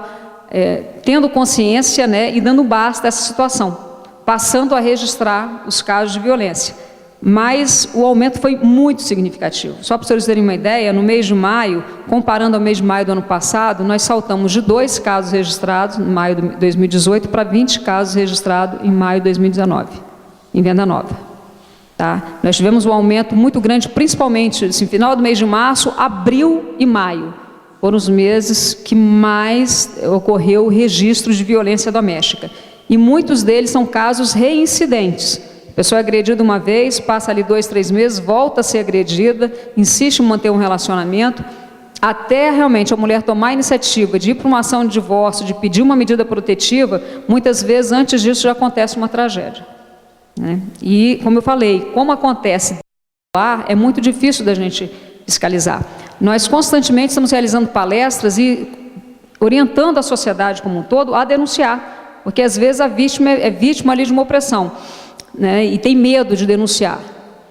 tendo consciência, né, e dando basta a essa situação, passando a registrar os casos de violência. Mas o aumento foi muito significativo. Só para vocês terem uma ideia, no mês de maio, comparando ao mês de maio do ano passado, nós saltamos de 2 casos registrados em maio de 2018 para 20 casos registrados em maio de 2019, em Venda Nova. Tá? Nós tivemos um aumento muito grande, principalmente no final do mês de março, abril e maio. Foram os meses que mais ocorreu registros de violência doméstica. E muitos deles são casos reincidentes. A pessoa é agredida uma vez, passa ali 2, 3 meses, volta a ser agredida, insiste em manter um relacionamento, até realmente a mulher tomar a iniciativa de ir para uma ação de divórcio, de pedir uma medida protetiva, muitas vezes antes disso já acontece uma tragédia. Né? E, como eu falei, como acontece lá, é muito difícil da gente fiscalizar. Nós constantemente estamos realizando palestras e orientando a sociedade como um todo a denunciar, porque às vezes a vítima é vítima ali de uma opressão, né, e tem medo de denunciar.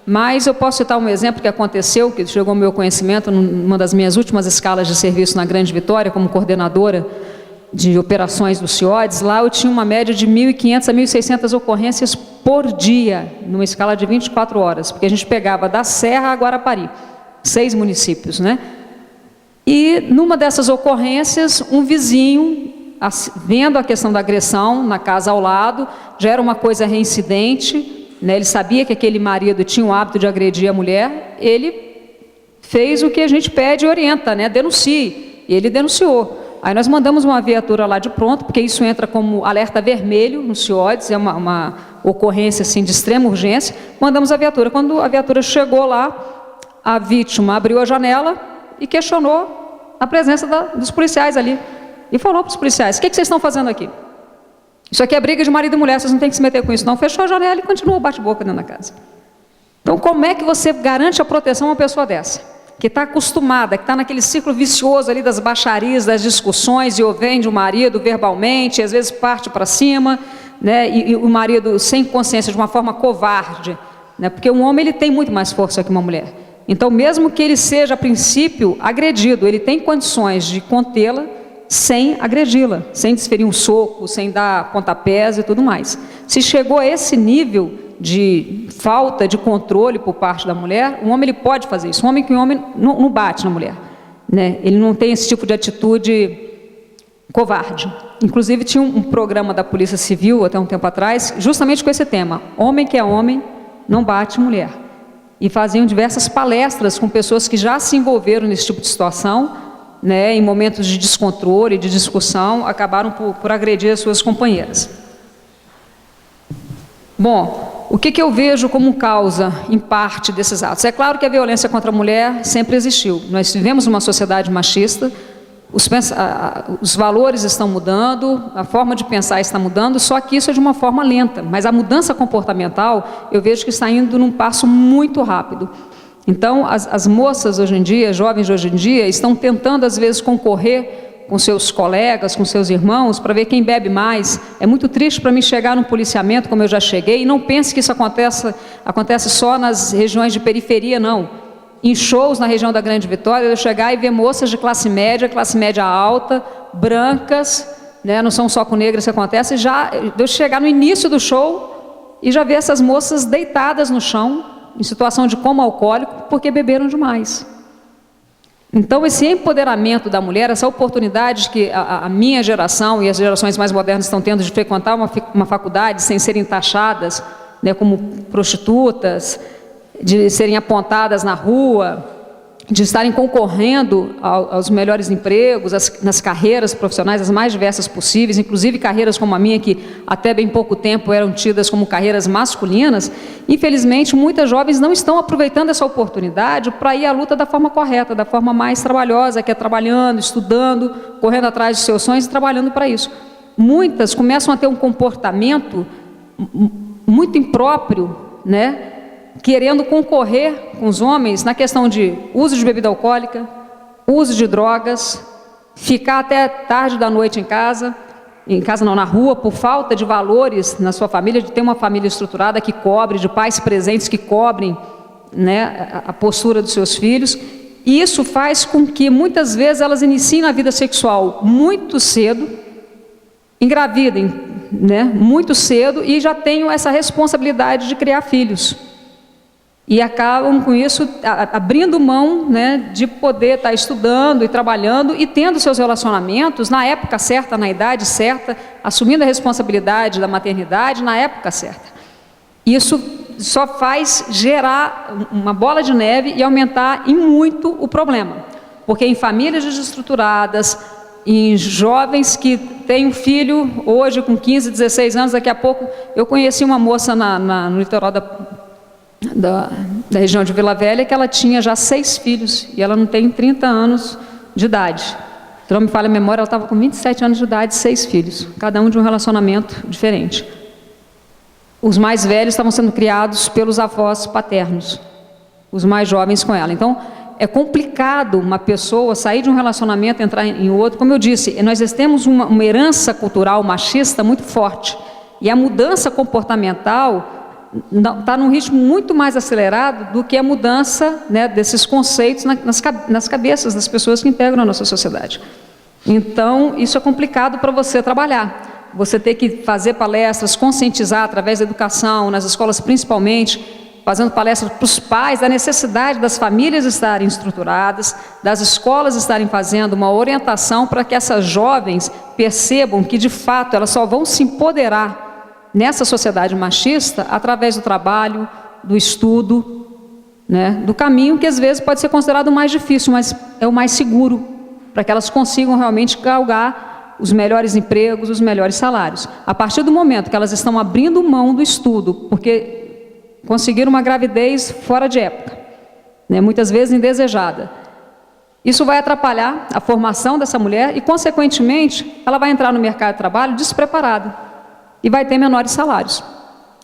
Mas eu posso citar um exemplo que aconteceu, que chegou ao meu conhecimento numa das minhas últimas escalas de serviço na Grande Vitória, como coordenadora de operações do CIODES. Lá eu tinha uma média de 1.500 a 1.600 ocorrências por dia, numa escala de 24 horas, porque a gente pegava da Serra a Guarapari, 6 municípios, né? E numa dessas ocorrências, um vizinho, vendo a questão da agressão na casa ao lado, já era uma coisa reincidente, né? Ele sabia que aquele marido tinha o hábito de agredir a mulher, ele fez o que a gente pede e orienta, né? Denuncie. E ele denunciou. Aí nós mandamos uma viatura lá de pronto, porque isso entra como alerta vermelho no CIODES, é uma ocorrência assim, de extrema urgência. Mandamos a viatura. Quando a viatura chegou lá, a vítima abriu a janela e questionou a presença dos policiais ali. E falou para os policiais: o que vocês estão fazendo aqui? Isso aqui é briga de marido e mulher, vocês não têm que se meter com isso não. Fechou a janela e continuou o bate-boca dentro da casa. Então, como é que você garante a proteção a uma pessoa dessa? Que está acostumada, que está naquele ciclo vicioso ali das baixarias, das discussões, e ofende o marido verbalmente, às vezes parte para cima, né? E o marido sem consciência, de uma forma covarde, né? Porque um homem ele tem muito mais força que uma mulher. Então, mesmo que ele seja, a princípio, agredido, ele tem condições de contê-la sem agredi-la, sem desferir um soco, sem dar pontapés e tudo mais. Se chegou a esse nível de falta de controle por parte da mulher, um homem ele pode fazer isso. Um homem não bate na mulher, né? Ele não tem esse tipo de atitude covarde. Inclusive, tinha um programa da Polícia Civil, até um tempo atrás, justamente com esse tema: homem que é homem, não bate mulher. E faziam diversas palestras com pessoas que já se envolveram nesse tipo de situação, né, em momentos de descontrole, de discussão, acabaram por agredir as suas companheiras. Bom, o que eu vejo como causa, em parte, desses atos? É claro que a violência contra a mulher sempre existiu. Nós vivemos uma sociedade machista, os valores estão mudando, a forma de pensar está mudando, só que isso é de uma forma lenta. Mas a mudança comportamental, eu vejo que está indo num passo muito rápido. Então, as moças hoje em dia, jovens de hoje em dia, estão tentando, às vezes, concorrer com seus colegas, com seus irmãos, para ver quem bebe mais. É muito triste para mim chegar num policiamento, como eu já cheguei, e não pense que isso acontece só nas regiões de periferia, não. Em shows na região da Grande Vitória, eu chegar e ver moças de classe média alta, brancas, né, não são só com negras que acontece, já eu chegar no início do show e já ver essas moças deitadas no chão, em situação de coma alcoólico, porque beberam demais. Então, esse empoderamento da mulher, essa oportunidade que a minha geração e as gerações mais modernas estão tendo de frequentar uma faculdade sem serem taxadas, né, como prostitutas, de serem apontadas na rua, de estarem concorrendo aos melhores empregos, nas carreiras profissionais as mais diversas possíveis, inclusive carreiras como a minha, que até bem pouco tempo eram tidas como carreiras masculinas. Infelizmente, muitas jovens não estão aproveitando essa oportunidade para ir à luta da forma correta, da forma mais trabalhosa, que é trabalhando, estudando, correndo atrás dos seus sonhos e trabalhando para isso. Muitas começam a ter um comportamento muito impróprio, né? Querendo concorrer com os homens na questão de uso de bebida alcoólica, uso de drogas, ficar até tarde da noite em casa não, na rua, por falta de valores na sua família, de ter uma família estruturada que cobre, de pais presentes que cobrem, né, a postura dos seus filhos. E isso faz com que muitas vezes elas iniciem a vida sexual muito cedo, engravidem, né, muito cedo e já tenham essa responsabilidade de criar filhos. E acabam com isso abrindo mão, né, de poder estar estudando e trabalhando e tendo seus relacionamentos na época certa, na idade certa, assumindo a responsabilidade da maternidade na época certa. Isso só faz gerar uma bola de neve e aumentar em muito o problema. Porque em famílias desestruturadas, em jovens que têm um filho hoje com 15, 16 anos, daqui a pouco... Eu conheci uma moça no litoral da região de Vila Velha, que ela tinha já 6 filhos, e ela não tem 30 anos de idade. Se não me falha a memória, ela estava com 27 anos de idade, 6 filhos, cada um de um relacionamento diferente. Os mais velhos estavam sendo criados pelos avós paternos, os mais jovens com ela. Então, é complicado uma pessoa sair de um relacionamento, entrar em outro. Como eu disse, nós temos uma herança cultural machista muito forte, e a mudança comportamental está num ritmo muito mais acelerado do que a mudança, né, desses conceitos nas cabeças das pessoas que integram a nossa sociedade. Então, isso é complicado para você trabalhar. Você tem que fazer palestras, conscientizar através da educação, nas escolas principalmente, fazendo palestras para os pais da necessidade das famílias estarem estruturadas, das escolas estarem fazendo uma orientação para que essas jovens percebam que, de fato, elas só vão se empoderar nessa sociedade machista através do trabalho, do estudo, né, do caminho que às vezes pode ser considerado o mais difícil, mas é o mais seguro, para que elas consigam realmente galgar os melhores empregos, os melhores salários. A partir do momento que elas estão abrindo mão do estudo, porque conseguiram uma gravidez fora de época, né, muitas vezes indesejada, isso vai atrapalhar a formação dessa mulher e, consequentemente, ela vai entrar no mercado de trabalho despreparada e vai ter menores salários.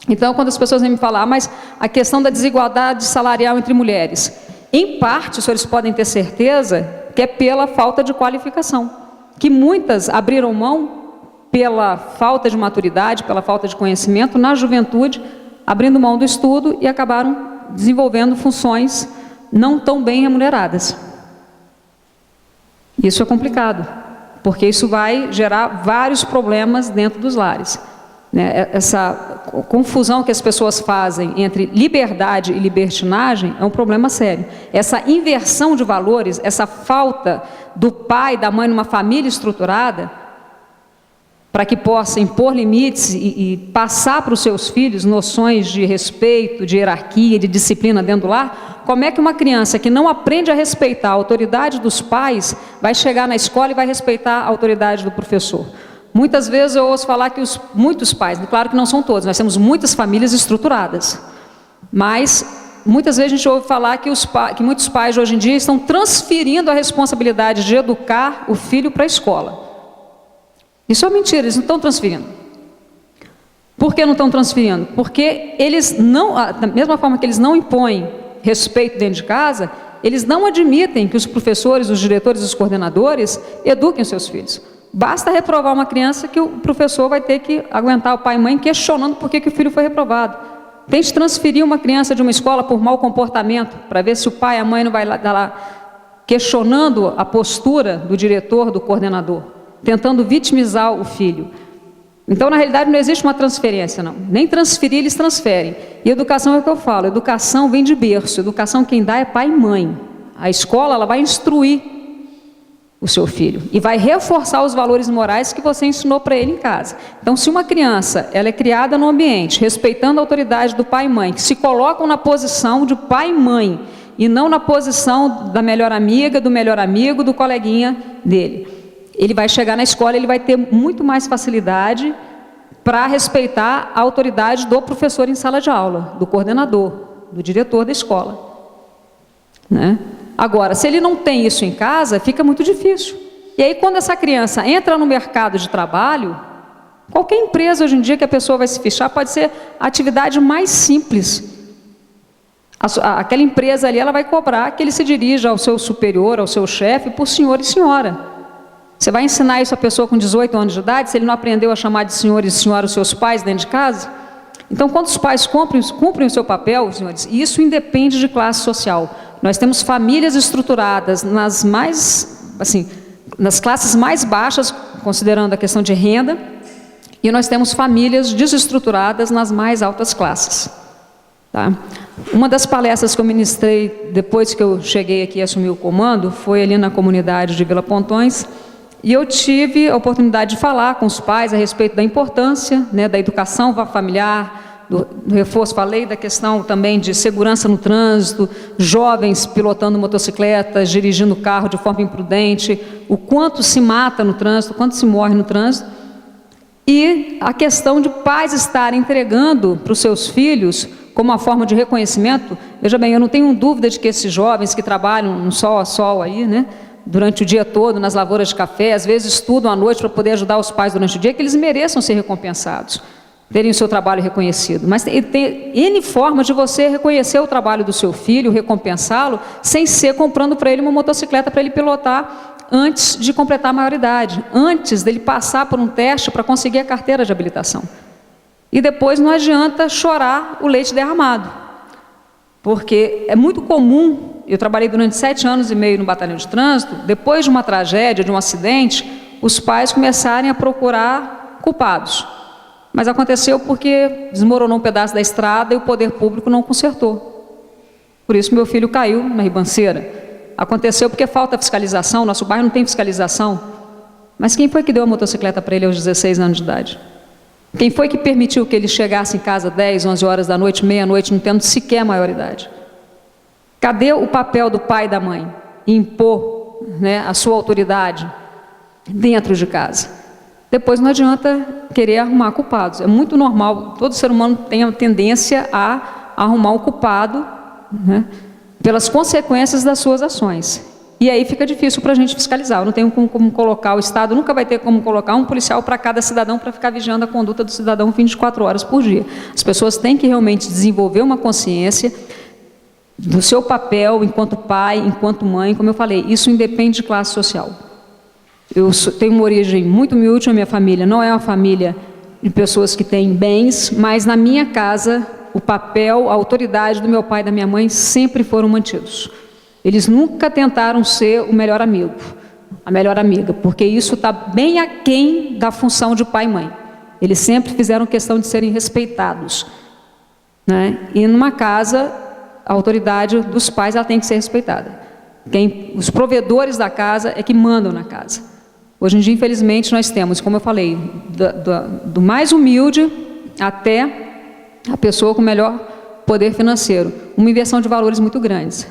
Então, quando as pessoas vêm me falar, mas a questão da desigualdade salarial entre mulheres, em parte, os senhores podem ter certeza que é pela falta de qualificação, que muitas abriram mão pela falta de maturidade, pela falta de conhecimento na juventude, abrindo mão do estudo e acabaram desenvolvendo funções não tão bem remuneradas. Isso é complicado, porque isso vai gerar vários problemas dentro dos lares. Essa confusão que as pessoas fazem entre liberdade e libertinagem é um problema sério. Essa inversão de valores, essa falta do pai e da mãe numa família estruturada, para que possa impor limites e passar para os seus filhos noções de respeito, de hierarquia, de disciplina dentro do lar. Como é que uma criança que não aprende a respeitar a autoridade dos pais vai chegar na escola e vai respeitar a autoridade do professor? Muitas vezes eu ouço falar que muitos pais, claro que não são todos, nós temos muitas famílias estruturadas, mas muitas vezes a gente ouve falar que muitos pais hoje em dia estão transferindo a responsabilidade de educar o filho para a escola. Isso é mentira, eles não estão transferindo. Por que não estão transferindo? Porque eles não, da mesma forma que eles não impõem respeito dentro de casa, eles não admitem que os professores, os diretores, os coordenadores eduquem os seus filhos. Basta reprovar uma criança que o professor vai ter que aguentar o pai e mãe questionando por que o filho foi reprovado. Tente transferir uma criança de uma escola por mau comportamento, para ver se o pai e a mãe não vai lá questionando a postura do diretor, do coordenador, tentando vitimizar o filho. Então, na realidade, não existe uma transferência, não. Nem transferir, eles transferem. E educação é o que eu falo, educação vem de berço, educação quem dá é pai e mãe. A escola, ela vai instruir o seu filho e vai reforçar os valores morais que você ensinou para ele em casa. Então, se uma criança ela é criada no ambiente, respeitando a autoridade do pai e mãe, que se colocam na posição de pai e mãe, e não na posição da melhor amiga, do melhor amigo, do coleguinha dele. Ele vai chegar na escola, ele vai ter muito mais facilidade para respeitar a autoridade do professor em sala de aula, do coordenador, do diretor da escola, né? Agora, se ele não tem isso em casa, fica muito difícil. E aí, quando essa criança entra no mercado de trabalho, qualquer empresa hoje em dia que a pessoa vai se fichar pode ser a atividade mais simples. Aquela empresa ali, ela vai cobrar que ele se dirija ao seu superior, ao seu chefe, por senhor e senhora. Você vai ensinar isso a pessoa com 18 anos de idade, se ele não aprendeu a chamar de senhor e senhora os seus pais dentro de casa? Então, quando os pais cumprem o seu papel, senhores, isso independe de classe social. Nós temos famílias estruturadas nas classes mais baixas, considerando a questão de renda, e nós temos famílias desestruturadas nas mais altas classes. Tá? Uma das palestras que eu ministrei depois que eu cheguei aqui e assumi o comando foi ali na comunidade de Vila Pontões, e eu tive a oportunidade de falar com os pais a respeito da importância, né, da educação familiar, do reforço, falei da questão também de segurança no trânsito, jovens pilotando motocicletas, dirigindo carro de forma imprudente, o quanto se mata no trânsito, o quanto se morre no trânsito, e a questão de pais estarem entregando para os seus filhos como uma forma de reconhecimento. Veja bem, eu não tenho dúvida de que esses jovens que trabalham no sol a sol aí, né, durante o dia todo nas lavouras de café, às vezes estudam à noite para poder ajudar os pais durante o dia, que eles mereçam ser recompensados, terem o seu trabalho reconhecido. Mas tem N formas de você reconhecer o trabalho do seu filho, recompensá-lo, sem ser comprando para ele uma motocicleta para ele pilotar antes de completar a maioridade, antes dele passar por um teste para conseguir a carteira de habilitação. E depois não adianta chorar o leite derramado, porque é muito comum, eu trabalhei durante 7 anos e meio no batalhão de trânsito, depois de uma tragédia, de um acidente, os pais começarem a procurar culpados. Mas aconteceu porque desmoronou um pedaço da estrada e o poder público não consertou. Por isso meu filho caiu na ribanceira. Aconteceu porque falta fiscalização, nosso bairro não tem fiscalização. Mas quem foi que deu a motocicleta para ele aos 16 anos de idade? Quem foi que permitiu que ele chegasse em casa 10, 11 horas da noite, meia-noite, não tendo sequer a maioridade? Cadê o papel do pai e da mãe? Impor, né, a sua autoridade dentro de casa. Depois não adianta querer arrumar culpados. É muito normal, todo ser humano tem a tendência a arrumar um culpado, né, pelas consequências das suas ações. E aí fica difícil para a gente fiscalizar. Eu não tenho como colocar, o Estado nunca vai ter como colocar um policial para cada cidadão para ficar vigiando a conduta do cidadão 24 horas por dia. As pessoas têm que realmente desenvolver uma consciência do seu papel enquanto pai, enquanto mãe, como eu falei, isso independe de classe social. Eu tenho uma origem muito humilde, a minha família não é uma família de pessoas que têm bens, mas na minha casa, o papel, a autoridade do meu pai e da minha mãe sempre foram mantidos. Eles nunca tentaram ser o melhor amigo, a melhor amiga, porque isso está bem aquém da função de pai e mãe. Eles sempre fizeram questão de serem respeitados, né? E numa casa, a autoridade dos pais ela tem que ser respeitada. Os provedores da casa é que mandam na casa. Hoje em dia, infelizmente, nós temos, como eu falei, do mais humilde até a pessoa com melhor poder financeiro, uma inversão de valores muito grandes.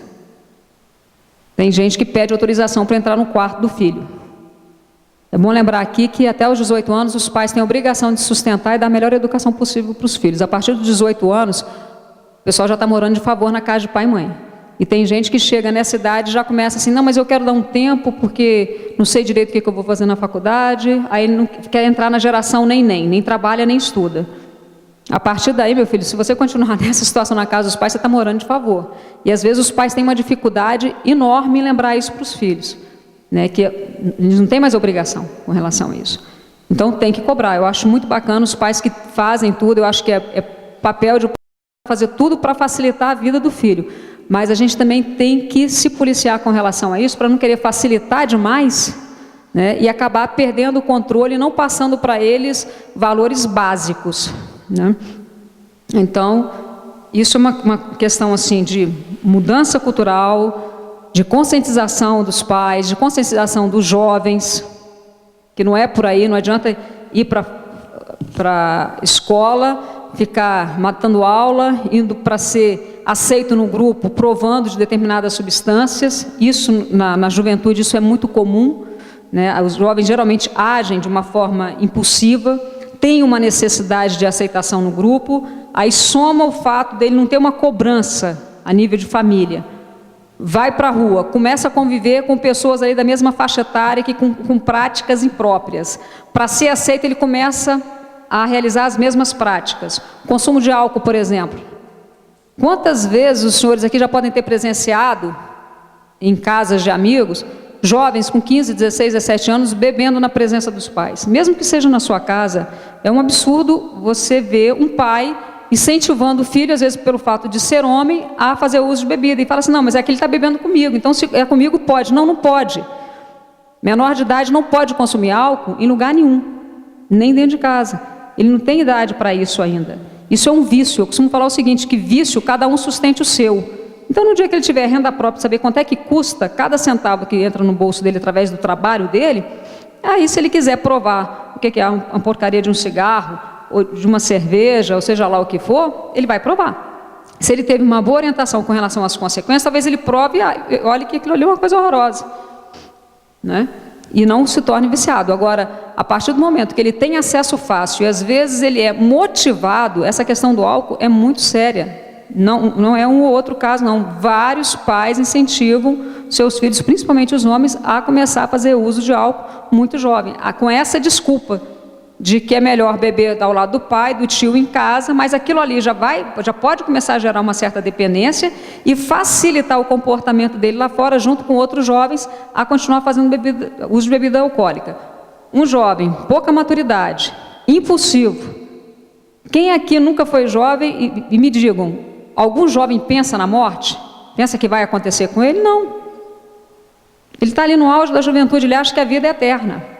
Tem gente que pede autorização para entrar no quarto do filho. É bom lembrar aqui que até os 18 anos os pais têm a obrigação de sustentar e dar a melhor educação possível para os filhos. A partir dos 18 anos, o pessoal já está morando de favor na casa de pai e mãe. E tem gente que chega nessa idade e já começa assim, não, mas eu quero dar um tempo porque não sei direito o que eu vou fazer na faculdade, aí ele não quer entrar na geração nem trabalha, nem estuda. A partir daí, meu filho, se você continuar nessa situação na casa dos pais, você está morando de favor. E às vezes os pais têm uma dificuldade enorme em lembrar isso para os filhos, né? Que eles não têm mais obrigação com relação a isso. Então tem que cobrar. Eu acho muito bacana os pais que fazem tudo, eu acho que é papel de fazer tudo para facilitar a vida do filho. Mas a gente também tem que se policiar com relação a isso, para não querer facilitar demais, né? E acabar perdendo o controle e não passando para eles valores básicos, né? Então, isso é uma questão assim de mudança cultural, de conscientização dos pais, de conscientização dos jovens, que não é por aí, não adianta ir para a escola, ficar matando aula, indo para ser aceito no grupo, provando de determinadas substâncias. Isso, na juventude, isso é muito comum, né? Os jovens geralmente agem de uma forma impulsiva, têm uma necessidade de aceitação no grupo, aí soma o fato dele não ter uma cobrança a nível de família. Vai para a rua, começa a conviver com pessoas aí da mesma faixa etária que com práticas impróprias. Para ser aceito, ele começa a realizar as mesmas práticas. Consumo de álcool, por exemplo. Quantas vezes os senhores aqui já podem ter presenciado, em casas de amigos, jovens com 15, 16, 17 anos bebendo na presença dos pais? Mesmo que seja na sua casa, é um absurdo você ver um pai incentivando o filho, às vezes pelo fato de ser homem, a fazer uso de bebida. E fala assim, não, mas é que ele está bebendo comigo, então se é comigo pode. Não, não pode. Menor de idade não pode consumir álcool em lugar nenhum, nem dentro de casa. Ele não tem idade para isso ainda. Isso é um vício. Eu costumo falar o seguinte, que vício, cada um sustente o seu. Então, no dia que ele tiver renda própria, saber quanto é que custa cada centavo que entra no bolso dele através do trabalho dele, aí se ele quiser provar o que é uma porcaria de um cigarro, ou de uma cerveja, ou seja lá o que for, ele vai provar. Se ele teve uma boa orientação com relação às consequências, talvez ele prove, olha que aquilo ali é uma coisa horrorosa, né? E não se torne viciado. Agora, a partir do momento que ele tem acesso fácil e às vezes ele é motivado, essa questão do álcool é muito séria. Não é um ou outro caso, não. Vários pais incentivam seus filhos, principalmente os homens, a começar a fazer uso de álcool muito jovem, com essa desculpa de que é melhor beber ao lado do pai, do tio em casa, mas aquilo ali já pode começar a gerar uma certa dependência e facilitar o comportamento dele lá fora, junto com outros jovens, a continuar fazendo uso de bebida alcoólica. Um jovem, pouca maturidade, impulsivo. Quem aqui nunca foi jovem e me digam, algum jovem pensa na morte? Pensa que vai acontecer com ele? Não. Ele está ali no auge da juventude, ele acha que a vida é eterna.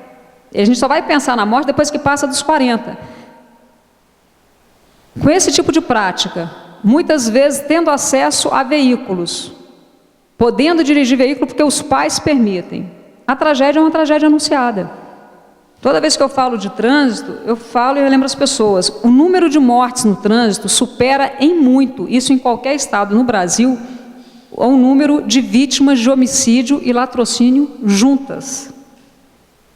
E a gente só vai pensar na morte depois que passa dos 40. Com esse tipo de prática, muitas vezes tendo acesso a veículos, podendo dirigir veículo porque os pais permitem. A tragédia é uma tragédia anunciada. Toda vez que eu falo de trânsito, eu falo e eu lembro as pessoas, o número de mortes no trânsito supera em muito, isso em qualquer estado no Brasil, o número de vítimas de homicídio e latrocínio juntas.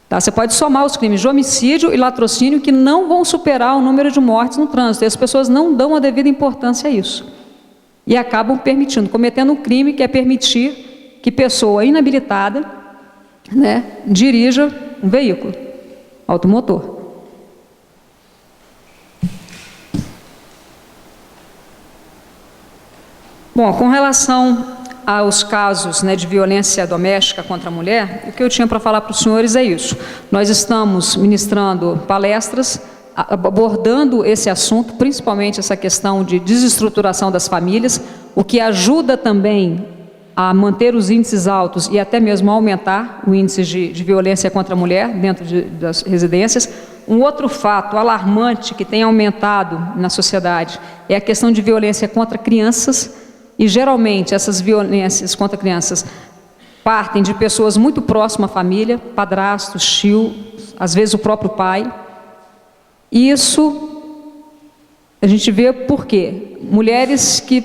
Tá? Você pode somar os crimes de homicídio e latrocínio que não vão superar o número de mortes no trânsito. E as pessoas não dão a devida importância a isso. E acabam permitindo, cometendo um crime que é permitir que pessoa inabilitada, né, dirija um veículo automotor. Bom, com relação aos casos, né, de violência doméstica contra a mulher, o que eu tinha para falar para os senhores é isso. Nós estamos ministrando palestras, abordando esse assunto, principalmente essa questão de desestruturação das famílias, o que ajuda também a manter os índices altos e até mesmo a aumentar o índice de violência contra a mulher dentro das residências. Um outro fato alarmante que tem aumentado na sociedade é a questão de violência contra crianças. E geralmente essas violências contra crianças partem de pessoas muito próximas à família, padrastos, tio, às vezes o próprio pai. E isso a gente vê por quê? Mulheres que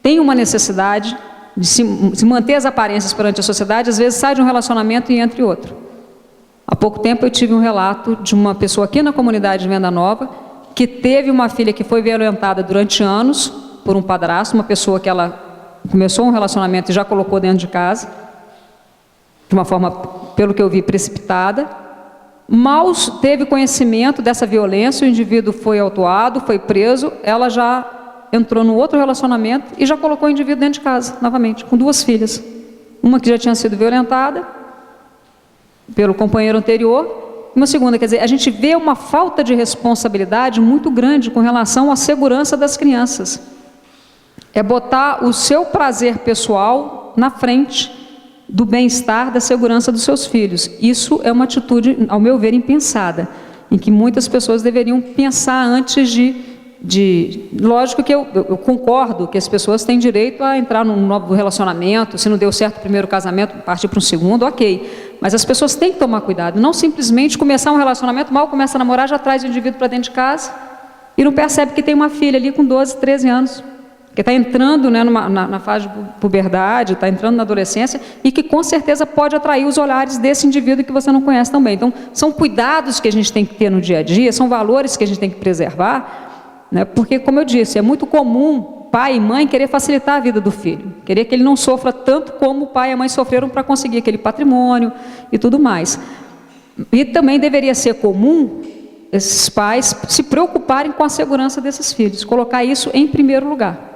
têm uma necessidade de se manter as aparências perante a sociedade, às vezes sai de um relacionamento e entra em outro. Há pouco tempo eu tive um relato de uma pessoa aqui na comunidade de Venda Nova que teve uma filha que foi violentada durante anos por um padrasto, uma pessoa que ela começou um relacionamento e já colocou dentro de casa, de uma forma, pelo que eu vi, precipitada. Mal teve conhecimento dessa violência, o indivíduo foi autuado, foi preso, ela já entrou no outro relacionamento e já colocou o indivíduo dentro de casa, novamente, com 2 filhas. Uma que já tinha sido violentada pelo companheiro anterior, uma segunda. Quer dizer, a gente vê uma falta de responsabilidade muito grande com relação à segurança das crianças. É botar o seu prazer pessoal na frente do bem-estar, da segurança dos seus filhos. Isso é uma atitude, ao meu ver, impensada, em que muitas pessoas deveriam pensar antes lógico que eu concordo que as pessoas têm direito a entrar num novo relacionamento, se não deu certo o primeiro casamento, partir para um segundo, ok. Mas as pessoas têm que tomar cuidado, não simplesmente começar um relacionamento, mal começa a namorar, já traz o indivíduo para dentro de casa e não percebe que tem uma filha ali com 12, 13 anos, que está entrando, né, na fase de puberdade, está entrando na adolescência, e que com certeza pode atrair os olhares desse indivíduo que você não conhece também. Então, são cuidados que a gente tem que ter no dia a dia, são valores que a gente tem que preservar, né, porque, como eu disse, é muito comum pai e mãe querer facilitar a vida do filho, querer que ele não sofra tanto como o pai e a mãe sofreram para conseguir aquele patrimônio e tudo mais. E também deveria ser comum esses pais se preocuparem com a segurança desses filhos, colocar isso em primeiro lugar.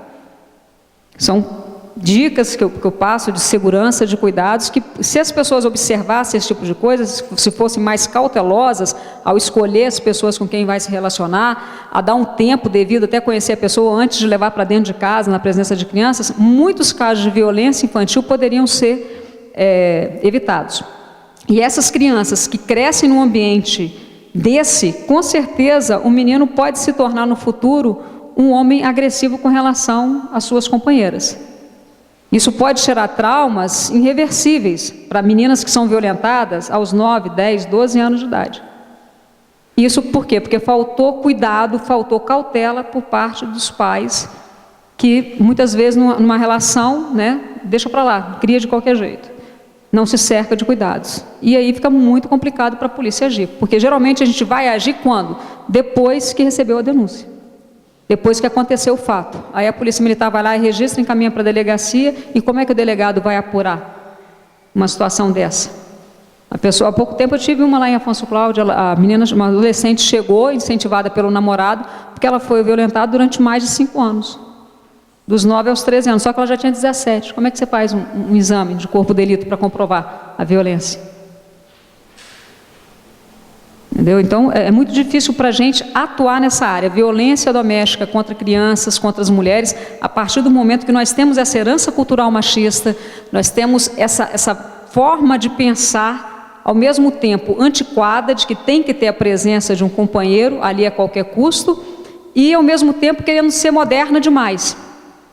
São dicas que eu passo de segurança, de cuidados, que se as pessoas observassem esse tipo de coisa, se fossem mais cautelosas ao escolher as pessoas com quem vai se relacionar, a dar um tempo devido até conhecer a pessoa antes de levar para dentro de casa, na presença de crianças, muitos casos de violência infantil poderiam ser evitados. E essas crianças que crescem num ambiente desse, com certeza o menino pode se tornar no futuro um homem agressivo com relação às suas companheiras. Isso pode gerar traumas irreversíveis para meninas que são violentadas aos 9, 10, 12 anos de idade. Isso por quê? Porque faltou cuidado, faltou cautela por parte dos pais, que muitas vezes numa relação, né, deixa para lá, cria de qualquer jeito. Não se cerca de cuidados. E aí fica muito complicado para a polícia agir, porque geralmente a gente vai agir quando? Depois que recebeu a denúncia. Depois que aconteceu o fato. Aí a polícia militar vai lá e registra, encaminha para a delegacia, e como é que o delegado vai apurar uma situação dessa? A pessoa, há pouco tempo eu tive uma lá em Afonso Cláudio, a menina, uma adolescente chegou, incentivada pelo namorado, porque ela foi violentada durante mais de 5 anos. Dos 9 aos 13 anos, só que ela já tinha 17. Como é que você faz um exame de corpo de delito para comprovar a violência? Entendeu? Então, é muito difícil para a gente atuar nessa área. Violência doméstica contra crianças, contra as mulheres, a partir do momento que nós temos essa herança cultural machista, nós temos essa forma de pensar, ao mesmo tempo antiquada, de que tem que ter a presença de um companheiro ali a qualquer custo, e ao mesmo tempo querendo ser moderna demais.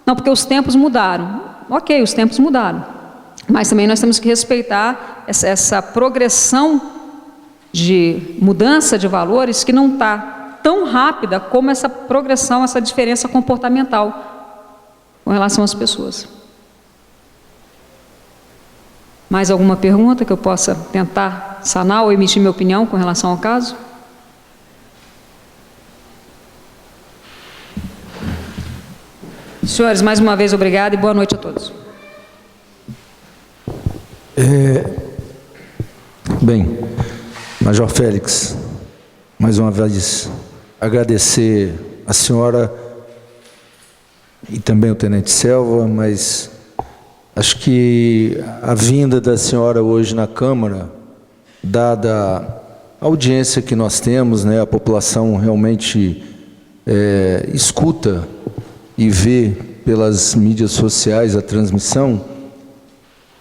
Não, porque os tempos mudaram. Ok, os tempos mudaram. Mas também nós temos que respeitar essa progressão de mudança de valores que não está tão rápida como essa progressão, essa diferença comportamental com relação às pessoas. Mais alguma pergunta que eu possa tentar sanar ou emitir minha opinião com relação ao caso? Senhores, mais uma vez obrigado e boa noite a todos. Bem, Major Félix, mais uma vez agradecer a senhora e também o Tenente Selva, mas acho que a vinda da senhora hoje na Câmara, dada a audiência que nós temos, né, a população realmente escuta e vê pelas mídias sociais a transmissão,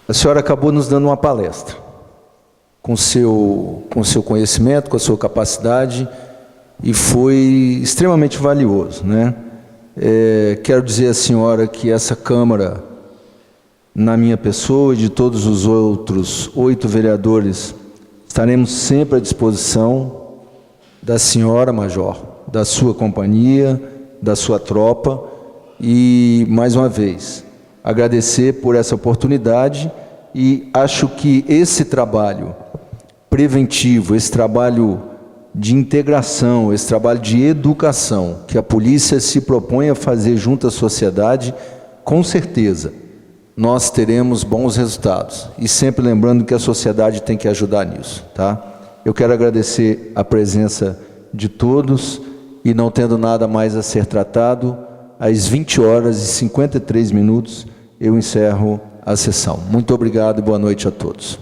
a senhora acabou nos dando uma palestra. Com seu conhecimento, com a sua capacidade, e foi extremamente valioso, né? Quero dizer à senhora que essa Câmara, na minha pessoa e de todos os outros 8 vereadores, estaremos sempre à disposição da senhora, Major, da sua companhia, da sua tropa, e, mais uma vez, agradecer por essa oportunidade, e acho que esse trabalho preventivo, esse trabalho de integração, esse trabalho de educação que a polícia se propõe a fazer junto à sociedade, com certeza nós teremos bons resultados. E sempre lembrando que a sociedade tem que ajudar nisso, tá? Eu quero agradecer a presença de todos e, não tendo nada mais a ser tratado, às 20h53 eu encerro a sessão. Muito obrigado e boa noite a todos.